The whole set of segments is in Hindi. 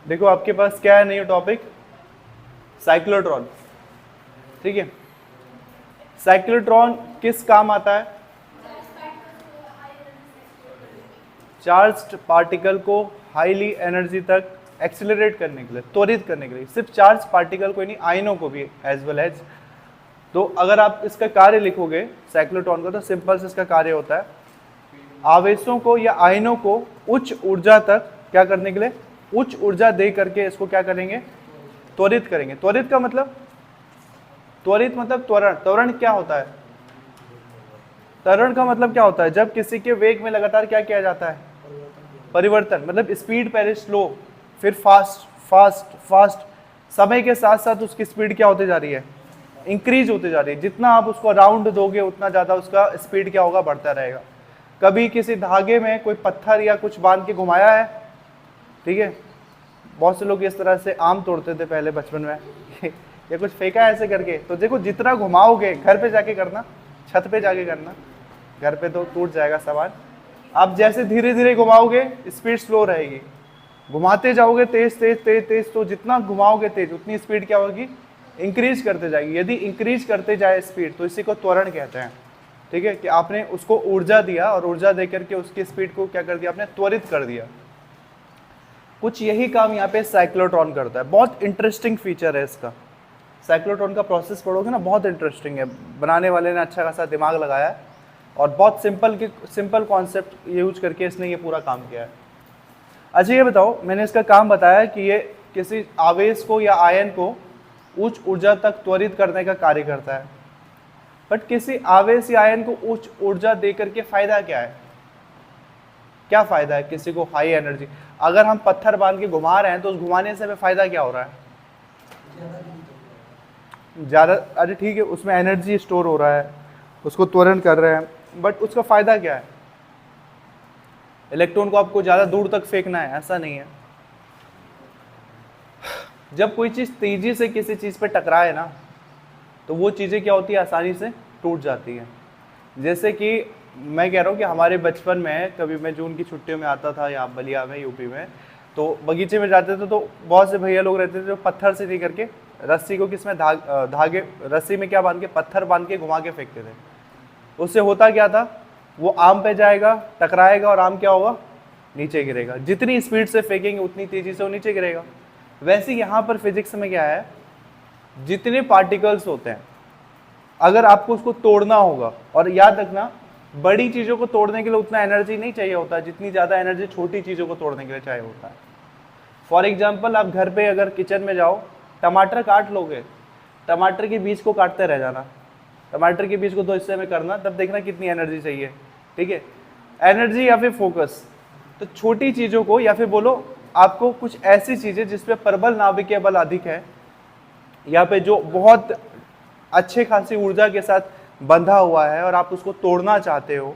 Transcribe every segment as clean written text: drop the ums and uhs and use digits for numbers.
देखो आपके पास क्या है नया टॉपिक, साइक्लोट्रॉन। ठीक है, साइक्लोट्रॉन किस काम आता है? चार्ज्ड पार्टिकल को हाईली एनर्जी तक एक्सेलरेट करने के लिए, त्वरित करने के लिए। सिर्फ चार्ज पार्टिकल को ही नहीं, आयनों को भी एज वेल एज। तो अगर आप इसका कार्य लिखोगे साइक्लोट्रॉन का, तो सिंपल से इसका कार्य होता है आवेशों को या आयनों को उच्च ऊर्जा तक क्या करने के लिए, उच्च ऊर्जा दे करके इसको क्या करेंगे, त्वरित करेंगे। त्वरित का मतलब, त्वरित मतलब त्वरण। त्वरण क्या होता है? त्वरण का मतलब क्या होता है? जब किसी के वेग में लगातार क्या किया जाता है, परिवर्तन। मतलब स्पीड पहले स्लो, फिर फास्ट फास्ट फास्ट, समय के साथ साथ उसकी स्पीड क्या होती जा रही है, इंक्रीज होती जा रही है। जितना आप उसको राउंड दोगे उतना ज़्यादा उसका स्पीड क्या होगा, बढ़ता रहेगा। कभी किसी धागे में कोई पत्थर या कुछ बांध के घुमाया है? ठीक है, बहुत से लोग इस तरह से आम तोड़ते थे पहले बचपन में या कुछ फेंका ऐसे करके। तो देखो जितना घुमाओगे, घर पे जाके करना, छत पे जाके करना, घर पे तो टूट जाएगा सामान। आप जैसे धीरे धीरे घुमाओगे स्पीड स्लो रहेगी, घुमाते जाओगे तेज तेज तेज तेज, तो जितना घुमाओगे तेज उतनी स्पीड क्या होगी, इंक्रीज करते जाएगी। यदि इंक्रीज करते जाए स्पीड तो इसी को त्वरण कहते हैं। ठीक है, कि आपने उसको ऊर्जा दिया और ऊर्जा दे करके उसकी स्पीड को क्या कर दिया, आपने त्वरित कर दिया। कुछ यही काम यहाँ पे साइक्लोट्रॉन करता है। बहुत इंटरेस्टिंग फीचर है इसका। साइक्लोट्रॉन का प्रोसेस पढ़ोगे ना, बहुत इंटरेस्टिंग है। बनाने वाले ने अच्छा खासा दिमाग लगाया है और बहुत सिंपल कॉन्सेप्ट यूज करके इसने ये पूरा काम किया है। अच्छा ये बताओ, मैंने इसका काम बताया कि ये किसी आवेश को या आयन को उच्च ऊर्जा तक त्वरित करने का कार्य करता है। बट किसी आवेश या आयन को उच्च ऊर्जा देकर के फायदा क्या है? क्या फायदा है किसी को हाई एनर्जी? अगर हम पत्थर बांध के घुमा रहे हैं तो उस घुमाने से हमें फायदा क्या हो रहा है? ज़्यादा। अरे ठीक है, उसमें एनर्जी स्टोर हो रहा है, उसको त्वरण कर रहे हैं, बट उसका फायदा क्या है? इलेक्ट्रॉन को आपको ज़्यादा दूर तक फेंकना है, ऐसा नहीं है। जब कोई चीज़ तेजी से किसी चीज़ पे टकराए ना, तो वो चीज़ें क्या होती है, आसानी से टूट जाती हैं। जैसे कि मैं कह रहा हूँ कि हमारे बचपन में कभी मैं जून की छुट्टियों में आता था यहाँ बलिया में, यूपी में, तो बगीचे में जाते थे तो बहुत से भैया लोग रहते थे जो पत्थर से नहीं करके रस्सी को किसमें धागे रस्सी में क्या बांध के, पत्थर बांध के घुमा के फेंकते थे। उससे होता क्या था, वो आम पे जाएगा, टकराएगा और आम क्या होगा, नीचे गिरेगा। जितनी स्पीड से फेंकेंगे उतनी तेजी से वो नीचे गिरेगा। वैसे यहाँ पर फिजिक्स में क्या है, जितने पार्टिकल्स होते हैं अगर आपको उसको तोड़ना होगा, और याद रखना बड़ी चीज़ों को तोड़ने के लिए उतना एनर्जी नहीं चाहिए होता जितनी ज़्यादा एनर्जी छोटी चीज़ों को तोड़ने के लिए चाहिए होता है। फॉर एग्जाम्पल, आप घर पे अगर किचन में जाओ, टमाटर काट लोगे, टमाटर के बीज को काटते रह जाना, टमाटर के बीज को 2 हिस्से में करना, तब देखना कितनी एनर्जी चाहिए। ठीक है, एनर्जी या फिर फोकस। तो छोटी चीज़ों को, या फिर बोलो आपको कुछ ऐसी चीज़ें जिसपे प्रबल नाभिकीय बल अधिक है, या पे जो बहुत अच्छे खासी ऊर्जा के साथ बंधा हुआ है और आप उसको तोड़ना चाहते हो,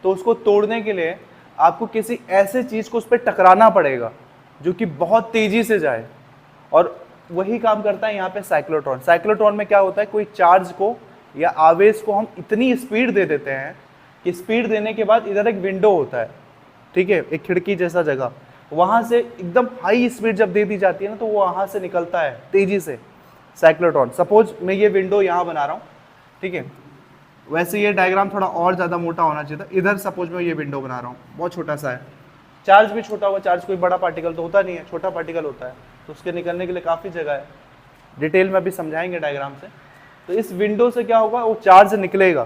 तो उसको तोड़ने के लिए आपको किसी ऐसे चीज़ को उस पर टकराना पड़ेगा जो कि बहुत तेज़ी से जाए, और वही काम करता है यहाँ पे साइक्लोट्रॉन। साइक्लोट्रॉन में क्या होता है, कोई चार्ज को या आवेश को हम इतनी स्पीड दे देते हैं कि स्पीड देने के बाद इधर एक विंडो होता है, ठीक है, एक खिड़की जैसा जगह, वहाँ से एकदम हाई स्पीड जब दे दी जाती है ना, तो वो वहाँ से निकलता है तेज़ी से साइक्लोट्रॉन। सपोज मैं ये विंडो यहाँ बना रहा हूँ, ठीक है, वैसे ये डायग्राम थोड़ा और ज़्यादा मोटा होना चाहिए था। इधर सपोज मैं ये विंडो बना रहा हूँ, बहुत छोटा सा है, चार्ज भी छोटा होगा, चार्ज कोई बड़ा पार्टिकल तो होता नहीं है, छोटा पार्टिकल होता है, तो उसके निकलने के लिए काफ़ी जगह है, डिटेल में अभी समझाएंगे डायग्राम से। तो इस विंडो से क्या होगा, वो चार्ज निकलेगा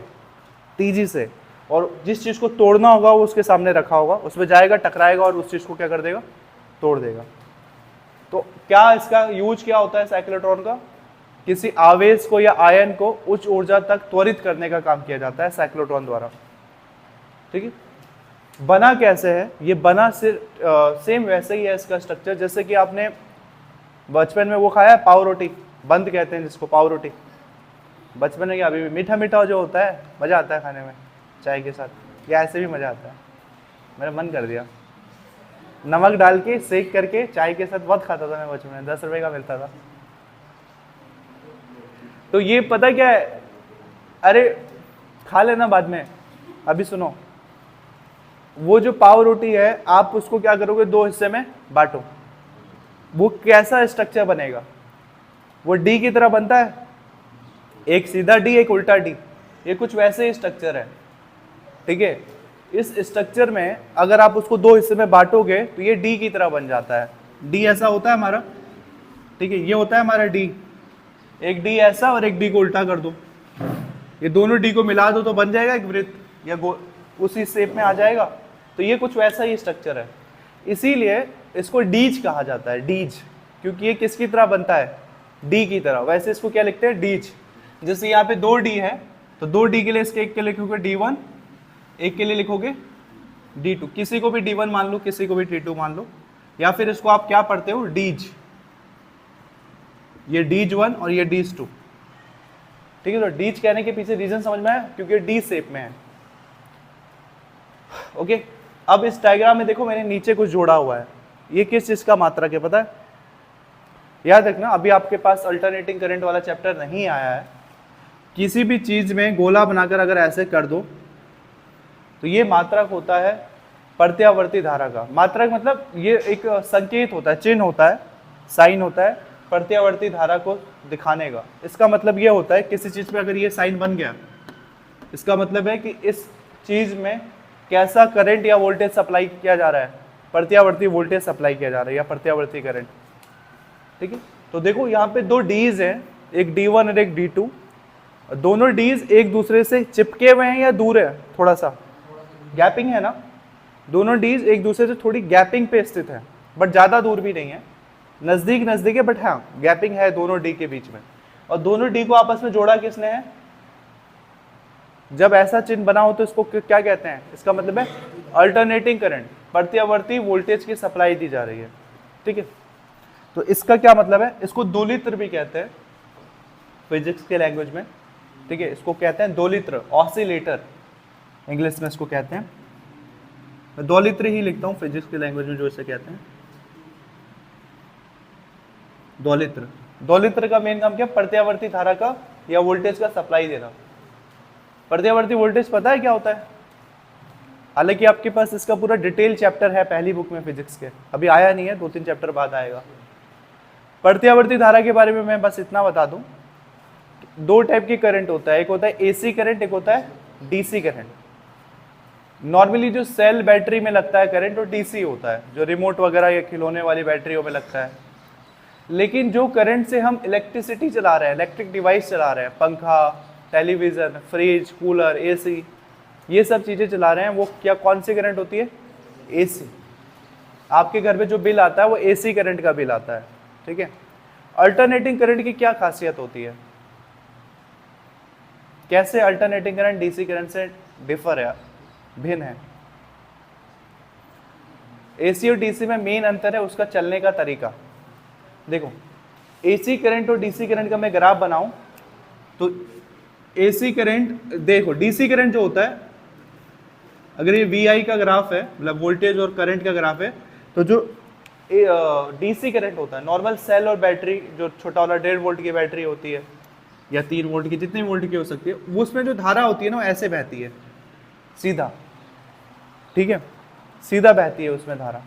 तेजी से, और जिस चीज़ को तोड़ना होगा वो उसके सामने रखा होगा, उसमें जाएगा, टकराएगा और उस चीज़ को क्या कर देगा, तोड़ देगा। तो क्या इसका यूज क्या होता है साइक्लोट्रॉन का, किसी आवेश को या आयन को उच्च ऊर्जा तक त्वरित करने का काम किया जाता है साइक्लोट्रॉन द्वारा। ठीक है, बना कैसे है ये, बना सेम वैसे ही है इसका स्ट्रक्चर, जैसे कि आपने बचपन में वो खाया है पाव रोटी, बंद कहते हैं जिसको, पाव रोटी बचपन में, क्या अभी भी मीठा मीठा जो होता है, मज़ा आता है खाने में चाय के साथ, या ऐसे भी मज़ा आता है, मेरा मन कर दिया। नमक डाल के सेक करके चाय के साथ बहुत खाता था मैं बचपन में, 10 रुपये का मिलता था। तो ये पता क्या है, अरे खा लेना बाद में, अभी सुनो, वो जो पाव रोटी है आप उसको क्या करोगे, 2 हिस्से में बांटो, वो कैसा स्ट्रक्चर बनेगा, वो डी की तरह बनता है, एक सीधा डी एक उल्टा डी, ये कुछ वैसे ही स्ट्रक्चर है, ठीक है। इस स्ट्रक्चर में अगर आप उसको दो हिस्से में बांटोगे तो ये डी की तरह बन जाता है। डी ऐसा होता है हमारा, ठीक है, ये होता है हमारा डी, एक डी ऐसा और एक डी को उल्टा कर दो, ये दोनों डी को मिला दो तो बन जाएगा एक वृत्त या उसी शेप में आ जाएगा। तो ये कुछ वैसा ही स्ट्रक्चर है, इसीलिए इसको डीज कहा जाता है, डीज, क्योंकि ये किसकी तरह बनता है, डी की तरह। वैसे इसको क्या लिखते हैं, डीज। जैसे यहाँ पे दो डी है तो दो डी के लिए इसके एक के लिए लिखोगे D1, एक के लिए लिखोगे D2, किसी को भी D1 मान लो, किसी को भी D2 मान लो, या फिर इसको आप क्या पढ़ते हो, डीज, ये डीज1 और ये डीज2, ठीक है। तो डीज कहने के पीछे रीजन समझ में आया, क्योंकि डी शेप में है, ओके। अब इस डायग्राम में देखो मैंने नीचे कुछ जोड़ा हुआ है, ये किस चीज का मात्रक है पता है, याद रखना, अभी आपके पास अल्टरनेटिंग करंट वाला चैप्टर नहीं आया है। किसी भी चीज में गोला बनाकर अगर ऐसे कर दो तो ये मात्रक होता है प्रत्यावर्ती धारा का। मात्रक मतलब ये एक संकेत होता है, चिन्ह होता है, साइन होता है प्रत्यावर्ती धारा को दिखाने का। इसका मतलब ये होता है किसी चीज पे अगर ये साइन बन गया, इसका मतलब है कि इस चीज में कैसा करंट या वोल्टेज सप्लाई किया जा रहा है, प्रत्यावर्ती वोल्टेज सप्लाई किया जा रहा है या प्रत्यावर्ती करंट, ठीक है। तो देखो यहाँ पे दो डीज हैं, एक D1 और एक D2, दोनों डीज एक दूसरे से चिपके हुए हैं या दूर है, थोड़ा सा गैपिंग है ना, दोनों डीज एक दूसरे से थोड़ी गैपिंग पे स्थित है, बट ज्यादा दूर भी नहीं है, नजदीक नजदीक है, बट हाँ गैपिंग है दोनों डी के बीच में। और दोनों डी को आपस में जोड़ा किसने है, जब ऐसा चिन्ह बना हो तो इसको क्या कहते हैं, इसका मतलब है अल्टरनेटिंग करंट, प्रत्यावर्ती वोल्टेज की सप्लाई दी जा रही है, ठीक है। तो इसका क्या मतलब है, इसको दोलित्र भी कहते हैं फिजिक्स के लैंग्वेज में, ठीक है। इसको कहते हैं दोलित्र, ऑसिलेटर इंग्लिश में इसको कहते हैं। मैं दोलित्र ही लिखता हूँ फिजिक्स के लैंग्वेज में जो इसे कहते हैं दोलित्र। दोलित्र का मेन काम क्या, प्रत्यावर्ती धारा का या वोल्टेज का सप्लाई देना। प्रत्यावर्ती वोल्टेज पता है क्या होता है, हालांकि आपके पास इसका पूरा डिटेल चैप्टर है पहली बुक में फिजिक्स के, अभी आया नहीं है, 2-3 चैप्टर बाद आएगा। प्रत्यावर्ती धारा के बारे में मैं बस इतना बता दूं, दो टाइप की करंट होता है, एक होता है एसी करंट, एक होता है डीसी करंट। नॉर्मली जो सेल बैटरी में लगता है करंट वो डीसी होता है, जो रिमोट वगैरह या खिलौने वाली बैटरियों में लगता है। लेकिन जो करंट से हम इलेक्ट्रिसिटी चला रहे हैं, इलेक्ट्रिक डिवाइस चला रहे हैं, पंखा, टेलीविजन, फ्रिज, कूलर, एसी, ये सब चीजें चला रहे हैं, वो क्या कौन सी करंट होती है, एसी। आपके घर में जो बिल आता है वो एसी करंट का बिल आता है, ठीक है। अल्टरनेटिंग करंट की क्या खासियत होती है, कैसे अल्टरनेटिंग करंट डीसी करंट से डिफर है, भिन्न है। एसी और डीसी में मेन अंतर है उसका चलने का तरीका। देखो एसी करंट और डीसी करंट का मैं ग्राफ बनाऊं तो एसी करंट, देखो डीसी करंट जो होता है, अगर ये वीआई का ग्राफ है, मतलब वोल्टेज और करंट का ग्राफ है, तो जो डीसी करंट होता है नॉर्मल सेल और बैटरी, जो छोटा वाला 1.5 वोल्ट की बैटरी होती है या 3 वोल्ट की, जितनी वोल्ट की हो सकती है, वो उसमें जो धारा होती है ना ऐसे बहती है सीधा, ठीक है, सीधा बहती है उसमें धारा।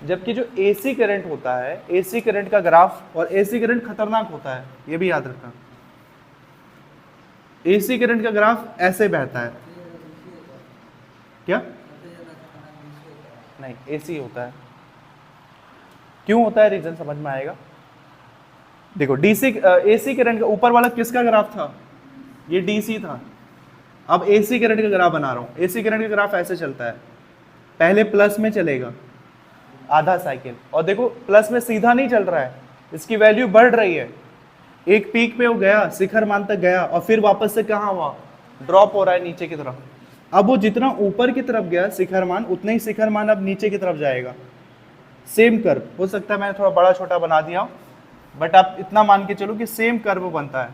जबकि जो एसी करंट होता है, एसी करंट का ग्राफ, और एसी करंट खतरनाक होता है, ये भी याद रखना, एसी करंट का ग्राफ ऐसे बहता है, क्या नहीं, एसी होता है। क्यों होता है, रीजन समझ में आएगा। देखो डीसी एसी करंट का ऊपर वाला किसका ग्राफ था, ये डीसी था। अब एसी करंट का ग्राफ बना रहा हूं, एसी करंट का ग्राफ ऐसे चलता है, पहले प्लस में चलेगा आधा साइकिल, और देखो प्लस में सीधा नहीं चल रहा है, इसकी वैल्यू बढ़ रही है, एक पीक पे वो गया, शिखर मान तक गया, और फिर वापस से कहाँ हुआ, ड्रॉप हो रहा है नीचे की तरफ। अब वो जितना ऊपर की तरफ गया शिखर मान, उतना ही शिखर मान अब नीचे की तरफ जाएगा। सेम कर्व, हो सकता है मैंने थोड़ा बड़ा छोटा बना दिया हूं, बट आप इतना मान के चलो कि सेम कर्व बनता है,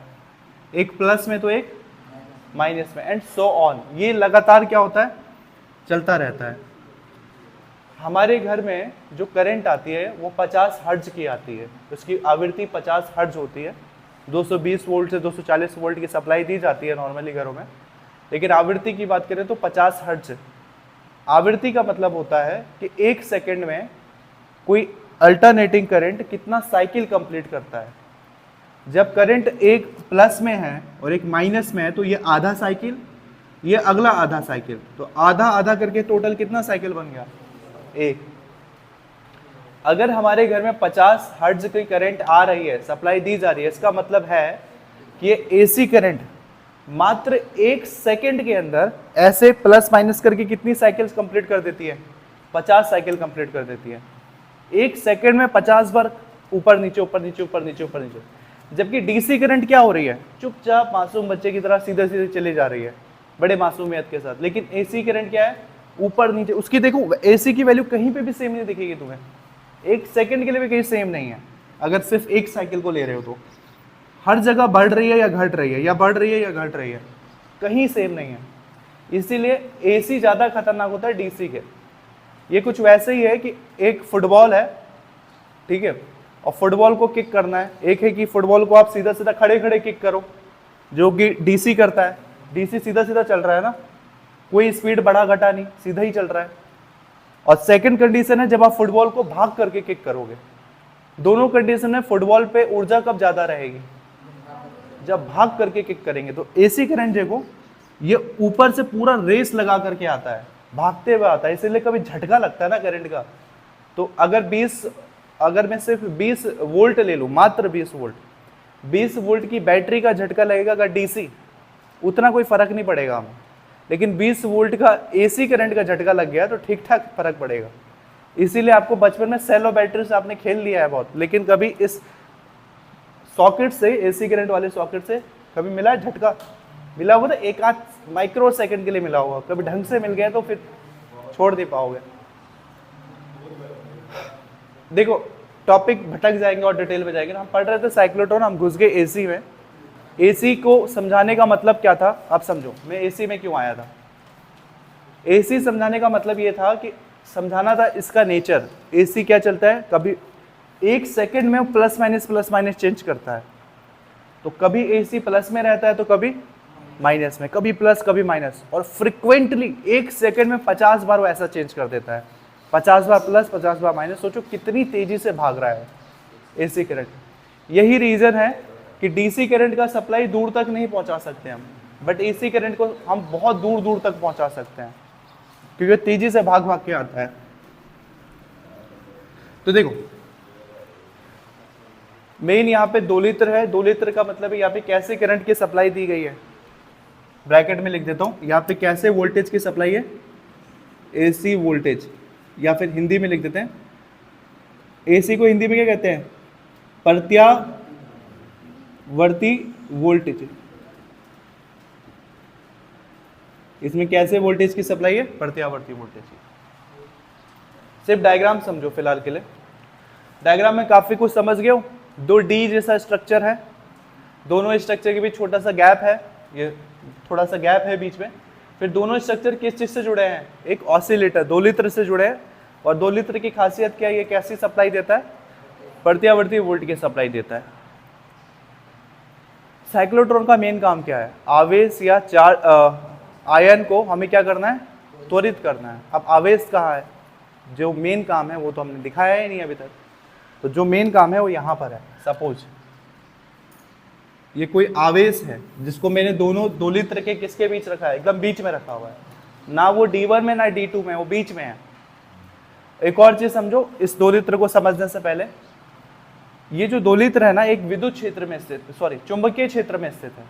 एक प्लस में तो एक माइनस में, एंड सो ऑन। ये लगातार क्या होता है, चलता रहता है। हमारे घर में जो करंट आती है वो 50 हर्ट्ज की आती है, उसकी आवृत्ति 50 हर्ट्ज होती है। 220 वोल्ट से 240 वोल्ट की सप्लाई दी जाती है नॉर्मली घरों में, लेकिन आवृत्ति की बात करें तो 50 हर्ट्ज। आवृत्ति का मतलब होता है कि 1 सेकंड में कोई अल्टरनेटिंग करंट कितना साइकिल कंप्लीट करता है। जब करंट एक प्लस में है और एक माइनस में है तो ये आधा साइकिल, ये अगला आधा साइकिल, तो आधा आधा करके टोटल कितना साइकिल बन गया, एक। अगर हमारे घर में 50 हर्ट्ज की करंट आ रही है, सप्लाई दी जा रही है, इसका मतलब है कि ये एसी करंट मात्र 1 सेकंड के अंदर ऐसे प्लस माइनस करके कितनी साइकिल्स कंप्लीट कर देती है, 50 साइकिल कंप्लीट कर देती है। 1 सेकंड में 50 बार ऊपर नीचे ऊपर नीचे ऊपर नीचे ऊपर नीचे। जबकि डीसी करंट क्या हो रही है, चुपचाप मासूम बच्चे की तरह सीधे सीधे चली जा रही है, बड़े मासूमियत के साथ। लेकिन एसी करंट क्या है, ऊपर नीचे। उसकी देखो एसी की वैल्यू कहीं पे भी सेम नहीं दिखेगी तुम्हें, 1 सेकंड के लिए भी कहीं सेम नहीं है। अगर सिर्फ एक साइकिल को ले रहे हो तो हर जगह बढ़ रही है या घट रही है, या बढ़ रही है या घट रही है, कहीं सेम नहीं है। इसीलिए एसी ज़्यादा खतरनाक होता है डीसी के। ये कुछ वैसे ही है कि एक फुटबॉल है, ठीक है, और फुटबॉल को किक करना है। एक है कि फुटबॉल को आप सीधा सीधा खड़े खड़े किक करो, जो कि डीसी करता है। डीसी सीधा सीधा चल रहा है ना, कोई स्पीड बढ़ा घटा नहीं, सीधा ही चल रहा है। और सेकंड कंडीशन है जब आप फुटबॉल को भाग करके किक करोगे। दोनों कंडीशन में फुटबॉल पे ऊर्जा कब ज्यादा रहेगी, जब भाग करके किक करेंगे। तो एसी करंट देखो ये ऊपर से पूरा रेस लगा करके आता है, भागते हुए आता है, इसीलिए कभी झटका लगता है ना करंट का। तो अगर मैं सिर्फ 20 वोल्ट ले लूँ, मात्र 20 वोल्ट की बैटरी का झटका लगेगा। अगर डीसी उतना कोई फर्क नहीं पड़ेगा हमें, लेकिन 20 वोल्ट का एसी करंट का झटका लग गया तो ठीक ठाक फर्क पड़ेगा। इसीलिए आपको बचपन में सेलो बैटरी से आपने खेल लिया है बहुत, लेकिन कभी इस सॉकेट से, एसी करंट वाले सॉकेट से कभी मिला है झटका? मिला होगा तो 1 आध माइक्रो सेकंड के लिए मिला होगा, कभी ढंग से मिल गया तो फिर छोड़ नहीं पाओगे। देखो टॉपिक भटक जाएंगे और डिटेल में जाएंगे। हम पढ़ रहे थे साइक्लोट्रॉन, हम घुस गए एसी में। एसी को समझाने का मतलब क्या था, आप समझो मैं एसी में क्यों आया था। एसी समझाने का मतलब ये था कि समझाना था इसका नेचर। एसी क्या चलता है, कभी 1 सेकंड में प्लस माइनस चेंज करता है। तो कभी एसी प्लस में रहता है तो कभी माइनस में, कभी प्लस कभी माइनस, और फ्रिक्वेंटली 1 सेकंड में 50 बार वो ऐसा चेंज कर देता है, 50 बार प्लस 50 बार माइनस। सोचो कितनी तेजी से भाग रहा है एसी करंट। यही रीजन है कि डीसी करंट का सप्लाई दूर तक नहीं पहुंचा सकते हम, बट एसी करंट को हम बहुत दूर दूर तक पहुंचा सकते हैं, क्योंकि तेजी से भाग भाग के आता है। तो देखो मेन यहाँ पे 2 लीटर है। 2 लीटर का मतलब है यहाँ पे कैसे करंट की सप्लाई दी गई है, ब्रैकेट में लिख देता हूँ। यहाँ पे कैसे वोल्टेज की सप्लाई है, एसी वोल्टेज, या फिर हिंदी में लिख देते हैं। एसी को हिंदी में क्या कहते हैं, प्रत्यावर्ती वोल्टेज। इसमें कैसे वोल्टेज की सप्लाई है, प्रत्यावर्ती वोल्टेज की। सिर्फ डायग्राम समझो फिलहाल के लिए। डायग्राम में काफी कुछ समझ गए हो। 2 डी जैसा स्ट्रक्चर है, दोनों स्ट्रक्चर के बीच छोटा सा गैप है, ये थोड़ा सा गैप है बीच में। फिर दोनों स्ट्रक्चर किस चीज से जुड़े हैं, एक ऑसिलेटर 2 लीटर से जुड़े हैं। और 2 लीटर की खासियत क्या है, ये कैसी सप्लाई देता है, प्रत्यावर्ती वोल्ट की सप्लाई देता है। साइक्लोट्रॉन का मेन काम क्या है, आवेश या आयन को हमें क्या करना है, त्वरित करना है। अब आवेश कहाँ है, जो मेन काम है वो तो हमने दिखाया ही नहीं अभी तक। तो जो मेन काम है वो यहाँ पर है। सपोज ये कोई आवेश है जिसको मैंने दोनों 2 लीटर के किसके बीच रखा है, एकदम बीच में रखा हुआ है, ना वो D1 में ना D2 में, वो बीच में है। एक और चीज समझो इस 2 लीटर को समझने से पहले, ये जो 2 लीटर है ना एक विद्युत क्षेत्र में स्थित, चुंबकीय क्षेत्र में स्थित है,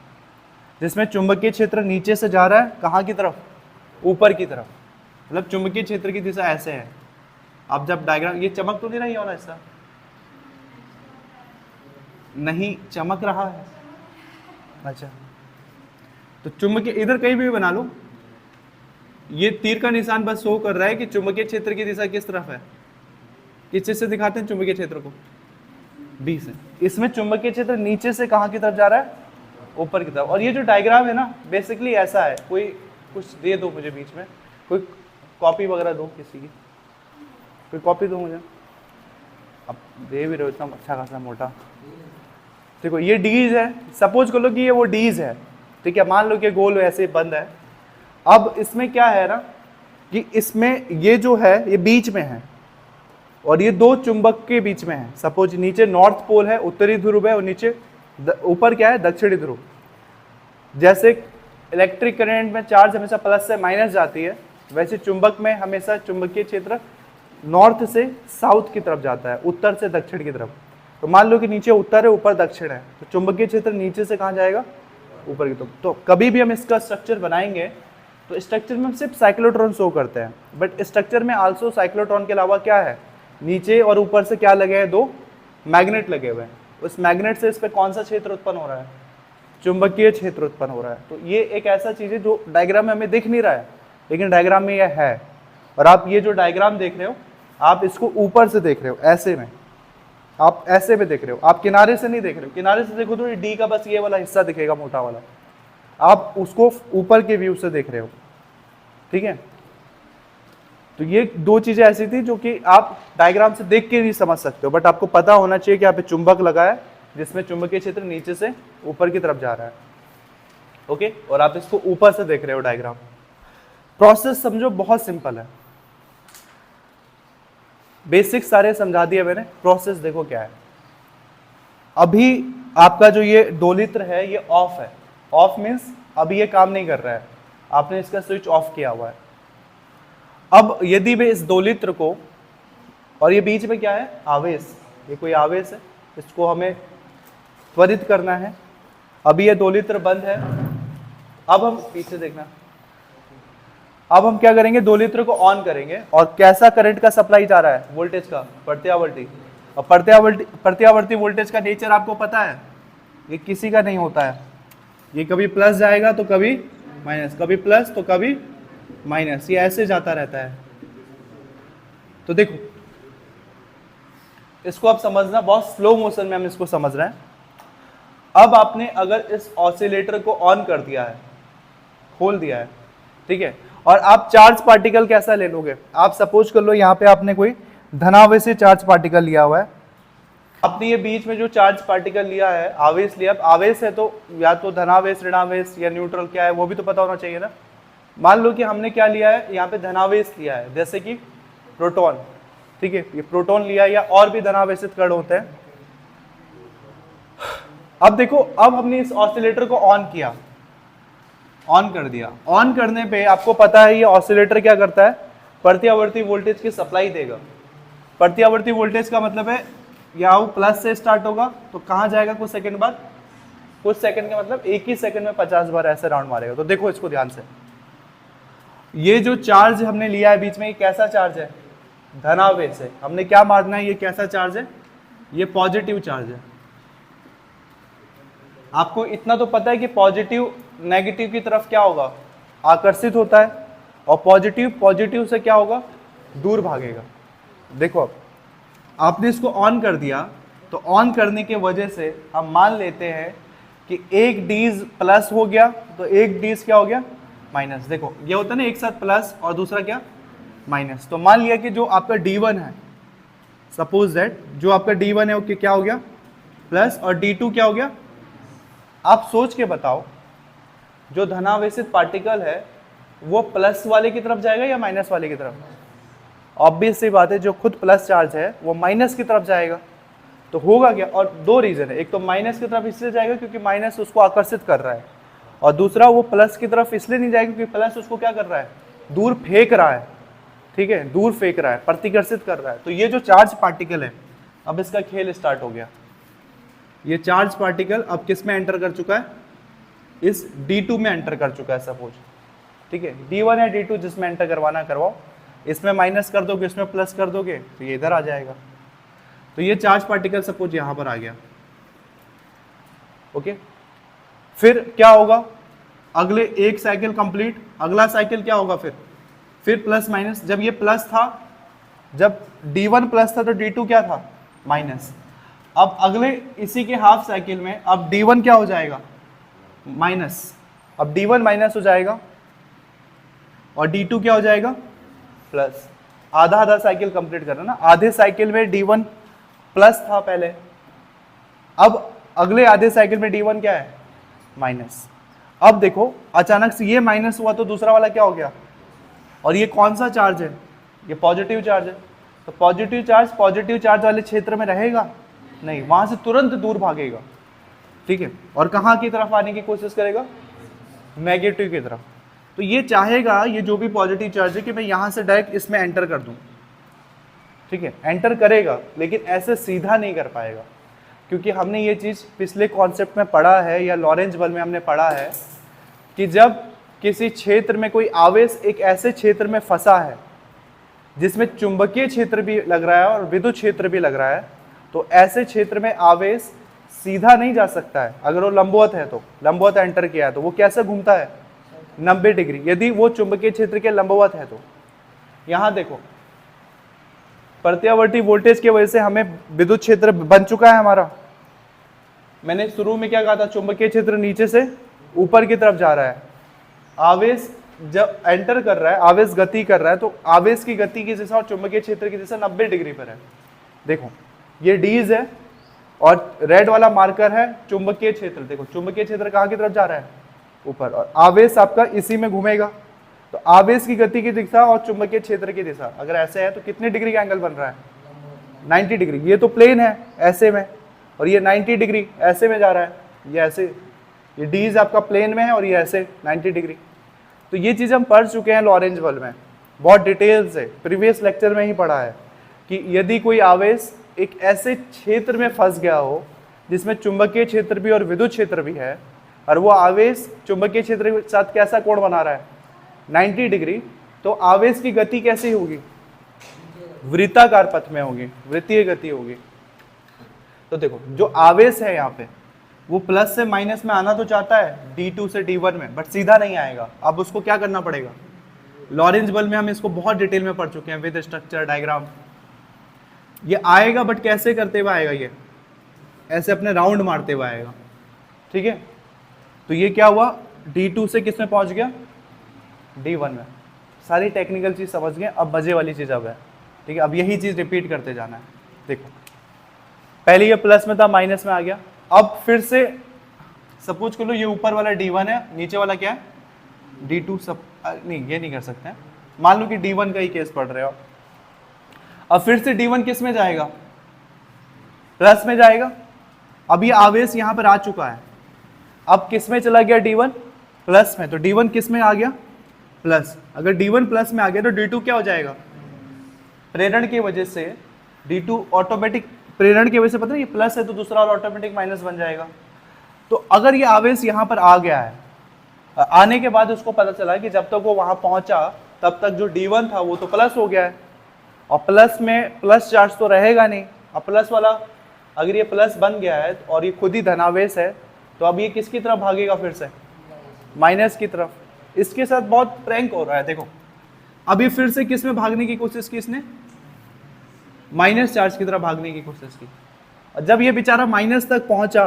जिसमें चुंबकीय क्षेत्र नीचे से जा रहा है कहाँ की तरफ, ऊपर की तरफ। मतलब चुंबकीय क्षेत्र की दिशा ऐसे है। अब जब डायग्राम, ये चमक तो नहीं रही वाला हिस्सा, नहीं चमक रहा है, अच्छा तो चुंबकीय इधर कहीं भी बना लो, ये तीर का निशान बस शो कर रहा है कि चुंबकीय क्षेत्र की दिशा किस तरफ है। किस चीज से दिखाते हैं चुंबकीय क्षेत्र को, बी से। इसमें चुंबकीय क्षेत्र नीचे से कहाँ की तरफ जा रहा है, ऊपर की तरफ। और ये जो डायग्राम है ना बेसिकली ऐसा है, कोई कुछ दे दो मुझे बीच में, कोई कॉपी वगैरह दो किसी की, कोई कॉपी दो मुझे। अब दे भी रहे हो इतना अच्छा खासा मोटा। देखो ये डीज है, सपोज कर लो कि ये वो डीज है, ठीक है, मान लो कि गोल ऐसे बंद है। अब इसमें क्या है ना कि इसमें ये जो है ये बीच में है, और ये दो चुंबक के बीच में है। सपोज नीचे नॉर्थ पोल है, उत्तरी ध्रुव है, और नीचे ऊपर क्या है, दक्षिणी ध्रुव। जैसे इलेक्ट्रिक करंट में चार्ज हमेशा प्लस से माइनस जाती है, वैसे चुंबक में हमेशा चुंबकीय क्षेत्र नॉर्थ से साउथ की तरफ जाता है, उत्तर से दक्षिण की तरफ। तो मान लो कि नीचे उत्तर है, ऊपर दक्षिण है, तो चुंबकीय क्षेत्र नीचे से कहाँ जाएगा, ऊपर की तरफ। तो कभी भी हम इसका स्ट्रक्चर बनाएंगे तो स्ट्रक्चर में हम सिर्फ साइक्लोट्रॉन शो करते हैं, बट स्ट्रक्चर में आल्सो साइक्लोट्रॉन के अलावा क्या है, नीचे और ऊपर से क्या लगे हैं, दो मैग्नेट लगे हुए हैं। उस मैग्नेट से इस पर कौन सा क्षेत्र उत्पन्न हो रहा है, चुंबकीय क्षेत्र उत्पन्न हो रहा है। तो ये एक ऐसा चीज़ है जो डायग्राम में हमें दिख नहीं रहा है, लेकिन डायग्राम में यह है। और आप ये जो डायग्राम देख रहे हो, आप इसको ऊपर से देख रहे हो, ऐसे में आप ऐसे में देख रहे हो, आप किनारे से नहीं देख रहे हो। किनारे से देखो तो ये डी का बस ये वाला हिस्सा दिखेगा, मोटा वाला, आप उसको ऊपर के व्यू से देख रहे हो, ठीक है। तो ये दो चीजें ऐसी थी जो कि आप डायग्राम से देख के नहीं समझ सकते हो, बट आपको पता होना चाहिए कि यहाँ पे चुंबक लगा है जिसमें चुंबकीय क्षेत्र नीचे से ऊपर की तरफ जा रहा है, ओके। और आप इसको ऊपर से देख रहे हो डायग्राम। प्रोसेस समझो बहुत सिंपल है, बेसिक सारे समझा दिए मैंने। प्रोसेस देखो क्या है। अभी आपका जो ये डोलित्र है ये ऑफ है। ऑफ मीन्स अभी ये काम नहीं कर रहा है, आपने इसका स्विच ऑफ किया हुआ है। अब यदि मैं इस डोलित्र को, और ये बीच में क्या है, आवेश, ये कोई आवेश है, इसको हमें त्वरित करना है। अभी ये डोलित्र बंद है। अब हम पीछे देखना, अब हम क्या करेंगे, डोलित्र को ऑन करेंगे, और कैसा करंट का सप्लाई जा रहा है, वोल्टेज का, प्रत्यावर्ती। और प्रत्यावर्ती वोल्टेज का नेचर आपको पता है, ये किसी का नहीं होता है, ये कभी प्लस जाएगा तो कभी माइनस, कभी प्लस तो कभी माइनस, ये ऐसे जाता रहता है। तो देखो इसको आप समझना, बहुत स्लो मोशन में हम इसको समझ रहे हैं। अब आपने अगर इस ऑसिलेटर को ऑन कर दिया है, खोल दिया है, ठीक है, और आप चार्ज पार्टिकल कैसा ले लोगे, आप सपोज कर लो यहाँ पे आपने कोई धनावेशी चार्ज पार्टिकल लिया हुआ है। आपने ये बीच में जो चार्ज पार्टिकल लिया है, आवेश लिया, आवेश है तो या तो धनावेश, ऋणावेश या न्यूट्रल क्या है वो भी तो पता होना चाहिए ना। मान लो कि हमने क्या लिया है, यहाँ पे धनावेश लिया है, जैसे कि प्रोटॉन, ठीक है, ये प्रोटॉन लिया है, या और भी धनावेशित कण होते हैं। अब देखो, अब हमने इस ऑसिलेटर को ऑन किया, ऑन कर दिया। ऑन करने पे आपको पता है ये ऑसिलेटर क्या करता है, प्रत्यावर्ती वोल्टेज की सप्लाई देगा। प्रत्यावर्ती वोल्टेज का मतलब है यहाँ प्लस से स्टार्ट होगा तो कहाँ जाएगा, कुछ सेकंड बाद, कुछ सेकंड का मतलब एक ही सेकंड में 50 बार ऐसे राउंड मारेगा। तो देखो इसको ध्यान से, ये जो चार्ज हमने लिया है बीच में, ये कैसा चार्ज है, धनावेश है। हमने क्या मानना है, ये कैसा चार्ज है, ये पॉजिटिव चार्ज है। आपको इतना तो पता है कि पॉजिटिव नेगेटिव की तरफ क्या होगा, आकर्षित होता है, और पॉजिटिव पॉजिटिव से क्या होगा, दूर भागेगा। देखो अब आपने इसको ऑन कर दिया, तो ऑन करने के वजह से हम मान लेते हैं कि एक डीज प्लस हो गया तो एक डीज क्या हो गया, माइनस। देखो ये होता है ना, एक साथ प्लस और दूसरा क्या, माइनस। तो मान लिया कि जो आपका D1 है, सपोज दैट जो आपका D1 है वो क्या हो गया, प्लस, और D2 क्या हो गया। आप सोच के बताओ, जो धनावेशित पार्टिकल है वो प्लस वाले की तरफ जाएगा या माइनस वाले की तरफ। ऑब्वियस सी बात है, जो खुद प्लस चार्ज है वो माइनस की तरफ जाएगा। तो होगा क्या, और दो रीजन है, एक तो माइनस की तरफ इसलिए जाएगा क्योंकि माइनस उसको आकर्षित कर रहा है, और दूसरा वो प्लस की तरफ इसलिए नहीं जाएगा क्योंकि प्लस उसको क्या कर रहा है, दूर फेंक रहा है, ठीक है, दूर फेंक रहा है, प्रतिकर्षित कर रहा है। तो ये जो चार्ज पार्टिकल है, अब इसका खेल स्टार्ट हो गया। ये चार्ज पार्टिकल अब किस में एंटर कर चुका है, इस D2 में एंटर कर चुका है सपोज, ठीक है। D1 या D2 जिसमें एंटर करवाना करवाओ, इसमें माइनस कर दोगे, इसमें प्लस कर दोगे, तो ये इधर आ जाएगा। तो ये चार्ज पार्टिकल सपोज यहां पर आ गया, ओके। फिर क्या होगा, अगले एक साइकिल कंप्लीट, अगला साइकिल क्या होगा, फिर प्लस माइनस। जब ये प्लस था, जब D1 प्लस था तो D2 क्या था, माइनस। अब अगले इसी के हाफ साइकिल में अब D1 क्या हो जाएगा, माइनस। अब D1 माइनस हो जाएगा और D2 क्या हो जाएगा, प्लस। आधा आधा साइकिल कंप्लीट करना ना, आधे साइकिल में D1 प्लस था पहले, अब अगले आधे साइकिल में D1 क्या है, माइनस। अब देखो अचानक से ये माइनस हुआ तो दूसरा वाला क्या हो गया, और ये कौन सा चार्ज है, ये पॉजिटिव चार्ज है। तो पॉजिटिव चार्ज वाले क्षेत्र में रहेगा नहीं, वहां से तुरंत दूर भागेगा, ठीक है, और कहाँ की तरफ आने की कोशिश करेगा, नेगेटिव की तरफ। तो ये चाहेगा, ये जो भी पॉजिटिव चार्ज है, कि मैं यहाँ से डायरेक्ट इसमें एंटर कर दूं, ठीक है, एंटर करेगा, लेकिन ऐसे सीधा नहीं कर पाएगा, क्योंकि हमने ये चीज़ पिछले कॉन्सेप्ट में पढ़ा है, या लॉरेंज बल में हमने पढ़ा है कि जब किसी क्षेत्र में कोई आवेश एक ऐसे क्षेत्र में फंसा है जिसमें चुंबकीय क्षेत्र भी लग रहा है और विद्युत क्षेत्र भी लग रहा है, तो ऐसे क्षेत्र में आवेश सीधा नहीं जा सकता है। अगर वो लंबवत है, तो लंबवत एंटर किया है, तो वो कैसे घूमता है, 90 डिग्री, यदि वो चुंबकीय क्षेत्र के लंबवत है। तो यहाँ देखो, प्रत्यावर्ती वोल्टेज की वजह से हमें विद्युत क्षेत्र बन चुका है हमारा। मैंने शुरू में क्या कहा था, चुंबकीय क्षेत्र नीचे से ऊपर की तरफ जा रहा है, आवेश जब एंटर कर रहा है, आवेश गति कर रहा है, तो आवेश की गति की दिशा और चुंबकीय क्षेत्र की दिशा 90 डिग्री पर है। देखो ये डीज है और रेड वाला मार्कर है चुंबकीय क्षेत्र। देखो चुंबकीय क्षेत्र कहाँ की तरफ जा रहा है, ऊपर, और आवेश आपका इसी में घूमेगा। तो आवेश की गति की दिशा और चुंबकीय क्षेत्र की दिशा अगर ऐसे है, तो कितने डिग्री का एंगल बन रहा है, 90 डिग्री। ये तो प्लेन है ऐसे में, और ये 90 डिग्री ऐसे में जा रहा है, ये ऐसे, ये डीज आपका प्लेन में है और ये ऐसे 90 डिग्री। तो ये चीज़ हम पढ़ चुके हैं लॉरेंज बल में, बहुत डिटेल से, प्रीवियस लेक्चर में ही पढ़ा है कि यदि कोई आवेश एक ऐसे क्षेत्र में फंस गया हो जिसमें चुंबकीय क्षेत्र भी और विद्युत क्षेत्र भी है, और वो आवेश चुंबकीय क्षेत्र के साथ कैसा कोण बना रहा है, 90 डिग्री, तो आवेश की गति कैसी होगी, वृत्ताकार पथ में होगी, वृत्तीय गति होगी। तो देखो जो आवेश है यहाँ पे, वो प्लस से माइनस में आना तो चाहता है D2 से D1 में, बट सीधा नहीं आएगा। अब उसको क्या करना पड़ेगा, लॉरेंज बल में हम इसको बहुत डिटेल में पढ़ चुके हैं विद स्ट्रक्चर डायग्राम। ये आएगा, बट कैसे करते हुए आएगा, ये ऐसे अपने राउंड मारते हुए आएगा, ठीक है। तो ये क्या हुआ, D2 से किस में पहुंच गया, D1 में। सारी टेक्निकल चीज समझ गए, अब मजे वाली चीज अब है, ठीक है। अब यही चीज रिपीट करते जाना है। देखो पहले ये प्लस में था, माइनस में आ गया। अब फिर से सपोज कर लो ये ऊपर वाला D1 है, नीचे वाला क्या है, D2। सब नहीं, ये नहीं कर सकते हैं, मान लो कि D1 का ही केस पढ़ रहे हो। अब फिर से D1 किस में जाएगा, प्लस में जाएगा। अब ये आवेश यहां पर आ चुका है, अब किस में चला गया, D1 प्लस में। तो D1 किस में आ गया, प्लस। अगर D1 प्लस में आ गया तो D2 क्या हो जाएगा, प्रेरण की वजह से D2 ऑटोमेटिक, प्रेरण की वजह से पता है ये प्लस है तो दूसरा वाला ऑटोमेटिक माइनस बन जाएगा। तो अगर ये आवेश यहाँ पर आ गया है, आने के बाद उसको पता चला कि जब तक वो वहां पहुंचा तब तक जो D1 था वो तो प्लस हो गया है, और प्लस में प्लस चार्ज तो रहेगा नहीं। अब प्लस वाला अगर ये प्लस बन गया है और ये खुद ही धनावेश है, तो अब ये किसकी तरफ भागेगा, फिर से माइनस की तरफ। इसके साथ बहुत प्रैंक हो रहा है। देखो अभी फिर से किस में भागने की कोशिश की इसने, माइनस चार्ज की तरफ भागने की कोशिश की। और जब ये बेचारा माइनस तक पहुंचा,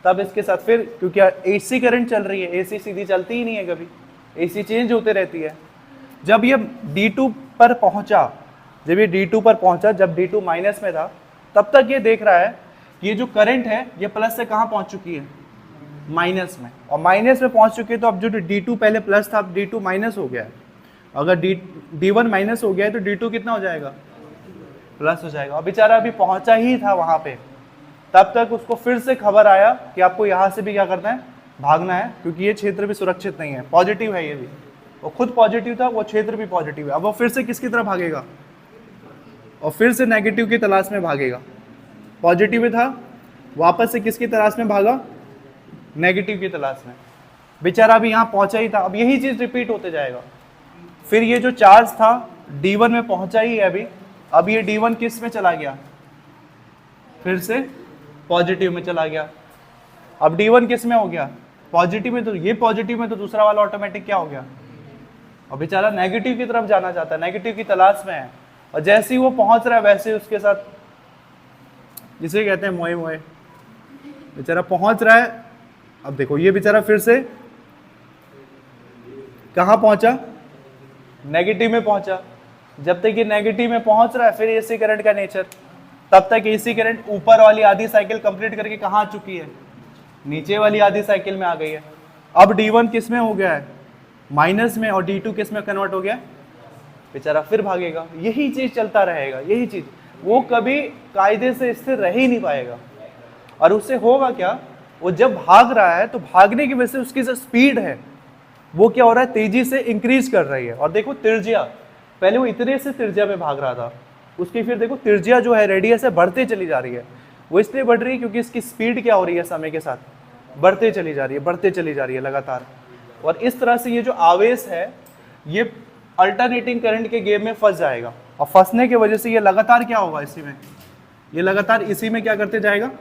तब इसके साथ फिर, क्योंकि एसी करंट चल रही है, एसी सीधी चलती ही नहीं है कभी, एसी चेंज होते रहती है। जब ये D2 पर पहुंचा, जब ये D2 पर पहुंचा, जब D2 माइनस में था, तब तक ये देख रहा है कि ये जो करंट है ये प्लस से कहाँ पहुंच चुकी है, माइनस में। और माइनस में पहुंच चुकी है, तो अब जो D2 पहले प्लस था, अब D2 माइनस हो गया है। अगर D1 माइनस हो गया है तो D2 कितना हो जाएगा, प्लस हो जाएगा। और बेचारा अभी पहुंचा ही था वहां पे, तब तक उसको फिर से खबर आया कि आपको यहाँ से भी क्या करना है, भागना है, क्योंकि ये क्षेत्र भी सुरक्षित नहीं है, पॉजिटिव है ये भी। वो खुद पॉजिटिव था, वो क्षेत्र भी पॉजिटिव है। अब वो फिर से किसकी तरफ भागेगा, और फिर से नेगेटिव की तलाश में भागेगा। पॉजिटिव में था, वापस से किसकी तलाश में भागा, नेगेटिव की तलाश में। बेचारा अभी यहाँ पहुंचा ही था। अब यही चीज रिपीट होते जाएगा। फिर ये जो चार्ज था D1 में पहुंचा ही है अभी, अब ये D1 किस में चला गया, फिर से पॉजिटिव में चला गया। अब D1 किस में हो गया, पॉजिटिव में। तो ये पॉजिटिव में, तो दूसरा वाला ऑटोमेटिक क्या हो गया, और बेचारा नेगेटिव की तरफ जाना चाहता है, नेगेटिव की तलाश में है। और जैसे ही वो पहुंच रहा है, वैसे ही उसके साथ, जिसे कहते हैं मोए मोए, बेचारा पहुंच रहा है। अब देखो ये बेचारा फिर से कहां पहुंचा, नेगेटिव में पहुंचा। जब तक ये नेगेटिव में पहुंच रहा है, फिर एसी करंट का नेचर, तब तक एसी करंट ऊपर वाली आधी साइकिल कंप्लीट करके कहां आ चुकी है, नीचे वाली आधी साइकिल में आ गई है। अब D1 किस में हो गया है, माइनस में, और D2 किस में कन्वर्ट हो गया, बेचारा फिर भागेगा, यही चीज चलता रहेगा, यही चीज, वो कभी कायदे से स्थिर रह ही नहीं पाएगा। और उससे होगा क्या, वो जब भाग रहा है तो भागने की वजह से उसकी जो स्पीड है वो क्या हो रहा है, तेजी से इंक्रीज कर रही है। और देखो त्रिज्या, पहले वो इतने से त्रिज्या में भाग रहा था, उसकी फिर देखो त्रिज्या जो है, रेडियस है, बढ़ते चली जा रही है। वो इसलिए बढ़ रही है क्योंकि इसकी स्पीड क्या हो रही है, समय के साथ बढ़ते चली जा रही है, बढ़ते चली जा रही है लगातार। और इस तरह से ये जो आवेश है ये अल्टरनेटिंग करंट के गेम में फंस जाएगा, और फंसने की वजह से ये लगातार क्या होगा, इसी में, ये लगातार इसी में क्या करते जाएगा,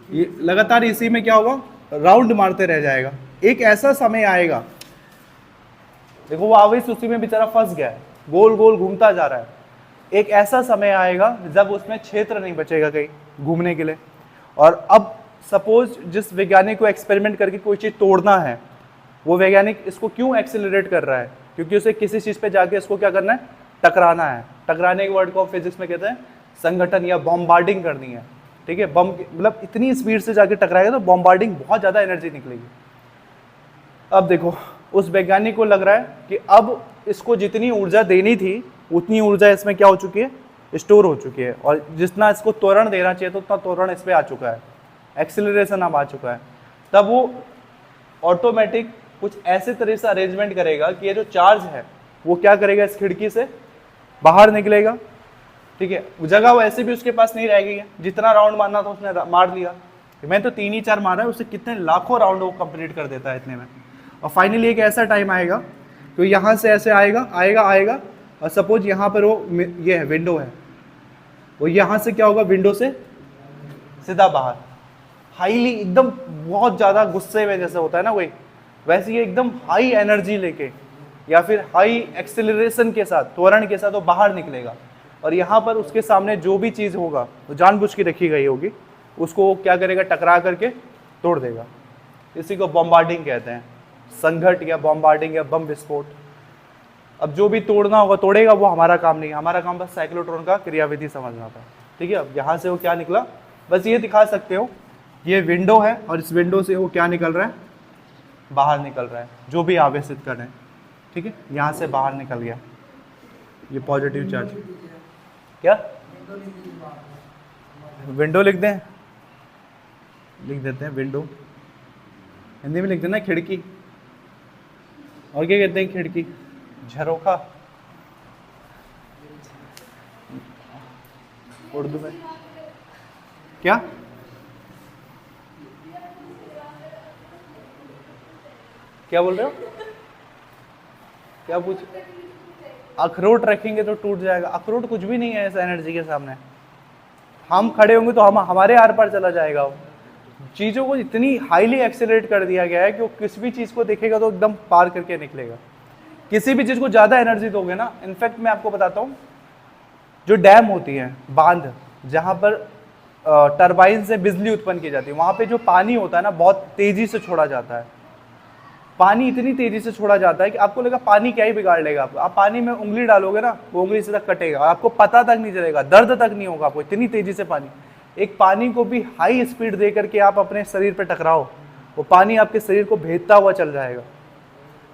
ये लगातार इसी में क्या होगा, राउंड मारते रह जाएगा। एक ऐसा समय आएगा, देखो वो आवेश उसी में बेचारा फंस गया है, गोल गोल घूमता जा रहा है। एक ऐसा समय आएगा जब उसमें क्षेत्र नहीं बचेगा कहीं घूमने के लिए। और अब सपोज जिस वैज्ञानिक को एक्सपेरिमेंट करके कोई चीज़ तोड़ना है, वो वैज्ञानिक इसको क्यों एक्सेलरेट कर रहा है, क्योंकि उसे किसी चीज़ पे जाके इसको क्या करना है, टकराना है। टकराने के वर्ड को फिजिक्स में कहते हैं संगठन या बॉम्बार्डिंग करनी है, ठीक है। बम मतलब इतनी स्पीड से जाके टकराएगा तो बॉम्बार्डिंग, बहुत ज़्यादा एनर्जी निकलेगी। अब देखो उस वैज्ञानिक को लग रहा है कि अब इसको जितनी ऊर्जा देनी थी उतनी ऊर्जा इसमें क्या हो चुकी है, स्टोर हो चुकी है, और जितना इसको त्वरण देना चाहिए तो उतना त्वरण इस पर आ चुका है, एक्सेलरेशन अब आ चुका है। तब वो ऑटोमेटिक कुछ ऐसे तरह से अरेंजमेंट करेगा कि ये जो चार्ज है वो क्या करेगा, इस खिड़की से बाहर निकलेगा, ठीक है। जगह वैसे भी उसके पास नहीं रह गई है, जितना राउंड मारना था उसने मार लिया। मैं तो 3 ही 4 मारा है, उससे कितने लाखों राउंड वो कंप्लीट कर देता है इतने में। और फाइनली एक ऐसा टाइम आएगा तो यहाँ से ऐसे आएगा, और सपोज यहाँ पर वो ये है विंडो है, वो यहाँ से क्या होगा, विंडो से सीधा बाहर, हाईली एकदम बहुत ज़्यादा गुस्से में जैसे होता है ना कोई, वैसे ये एकदम हाई एनर्जी लेके या फिर हाई एक्सेलरेशन के साथ, त्वरण के साथ वो बाहर निकलेगा। और यहाँ पर उसके सामने जो भी चीज़ होगा वो जानबूझ के रखी गई होगी, उसको वो क्या करेगा, टकरा करके तोड़ देगा। इसी को बॉम्बार्डिंग कहते हैं, संघट या बॉम्बार्डिंग या बम विस्फोट। अब जो भी तोड़ना होगा तोड़ेगा, वो हमारा काम नहीं है, हमारा काम बस साइक्लोट्रॉन का क्रियाविधि समझना था, ठीक है। अब यहाँ से वो क्या निकला, बस ये दिखा सकते हो, ये विंडो है और इस विंडो से वो क्या निकल रहा है, बाहर निकल रहा है, जो भी आवेशित कर रहे हैं, ठीक है। यहाँ से बाहर निकल गया ये पॉजिटिव चार्ज। क्या विंडो लिख दें, लिख देते हैं विंडो, हिंदी में लिख देना खिड़की। और क्या कहते हैं खिड़की, झरोखा उर्दू में। क्या क्या बोल रहे हो, क्या पूछ, अखरोट रखेंगे तो टूट जाएगा। अखरोट कुछ भी नहीं है ऐसा एनर्जी के सामने, हम खड़े होंगे तो हम हमारे आर पार चला जाएगा। वो चीज़ों को इतनी हाईली एक्सेलरेट कर दिया गया है कि वो किसी भी चीज़ को देखेगा तो एकदम पार करके निकलेगा। किसी भी चीज़ को ज़्यादा एनर्जी दोगे ना, इनफैक्ट मैं आपको बताता हूँ, जो डैम होती है, बांध, जहाँ पर टरबाइन से बिजली उत्पन्न की जाती है, वहाँ पे जो पानी होता है ना बहुत तेज़ी से छोड़ा जाता है। पानी इतनी तेज़ी से छोड़ा जाता है कि आपको लगा पानी क्या ही बिगाड़ लेगा आपको। आप पानी में उंगली डालोगे ना, वो उंगली से तक कटेगा, आपको पता तक नहीं चलेगा, दर्द तक नहीं होगा आपको, इतनी तेज़ी से पानी। एक पानी को भी हाई स्पीड दे करके आप अपने शरीर पर टकराओ, वो पानी आपके शरीर को भेदता हुआ चल जाएगा।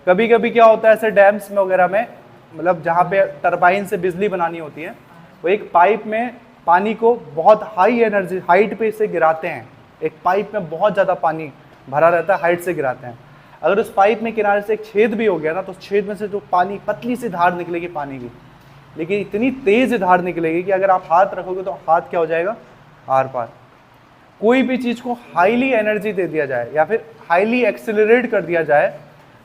कभी कभी क्या होता है ऐसे डैम्स में वगैरह में, मतलब जहाँ पे टरबाइन से बिजली बनानी होती है, वो एक पाइप में पानी को बहुत हाई एनर्जी हाइट पे से गिराते हैं। एक पाइप में बहुत ज़्यादा पानी भरा रहता है, हाइट से गिराते हैं। अगर उस पाइप में किनारे से एक छेद भी हो गया ना, तो उस छेद में से जो पानी, पतली सी धार निकलेगी पानी की, लेकिन इतनी तेज़ धार निकलेगी कि अगर आप हाथ रखोगे तो हाथ क्या हो जाएगा, आर पार। कोई भी चीज़ को हाईली एनर्जी दे दिया जाए या फिर हाईली एक्सेलरेट कर दिया जाए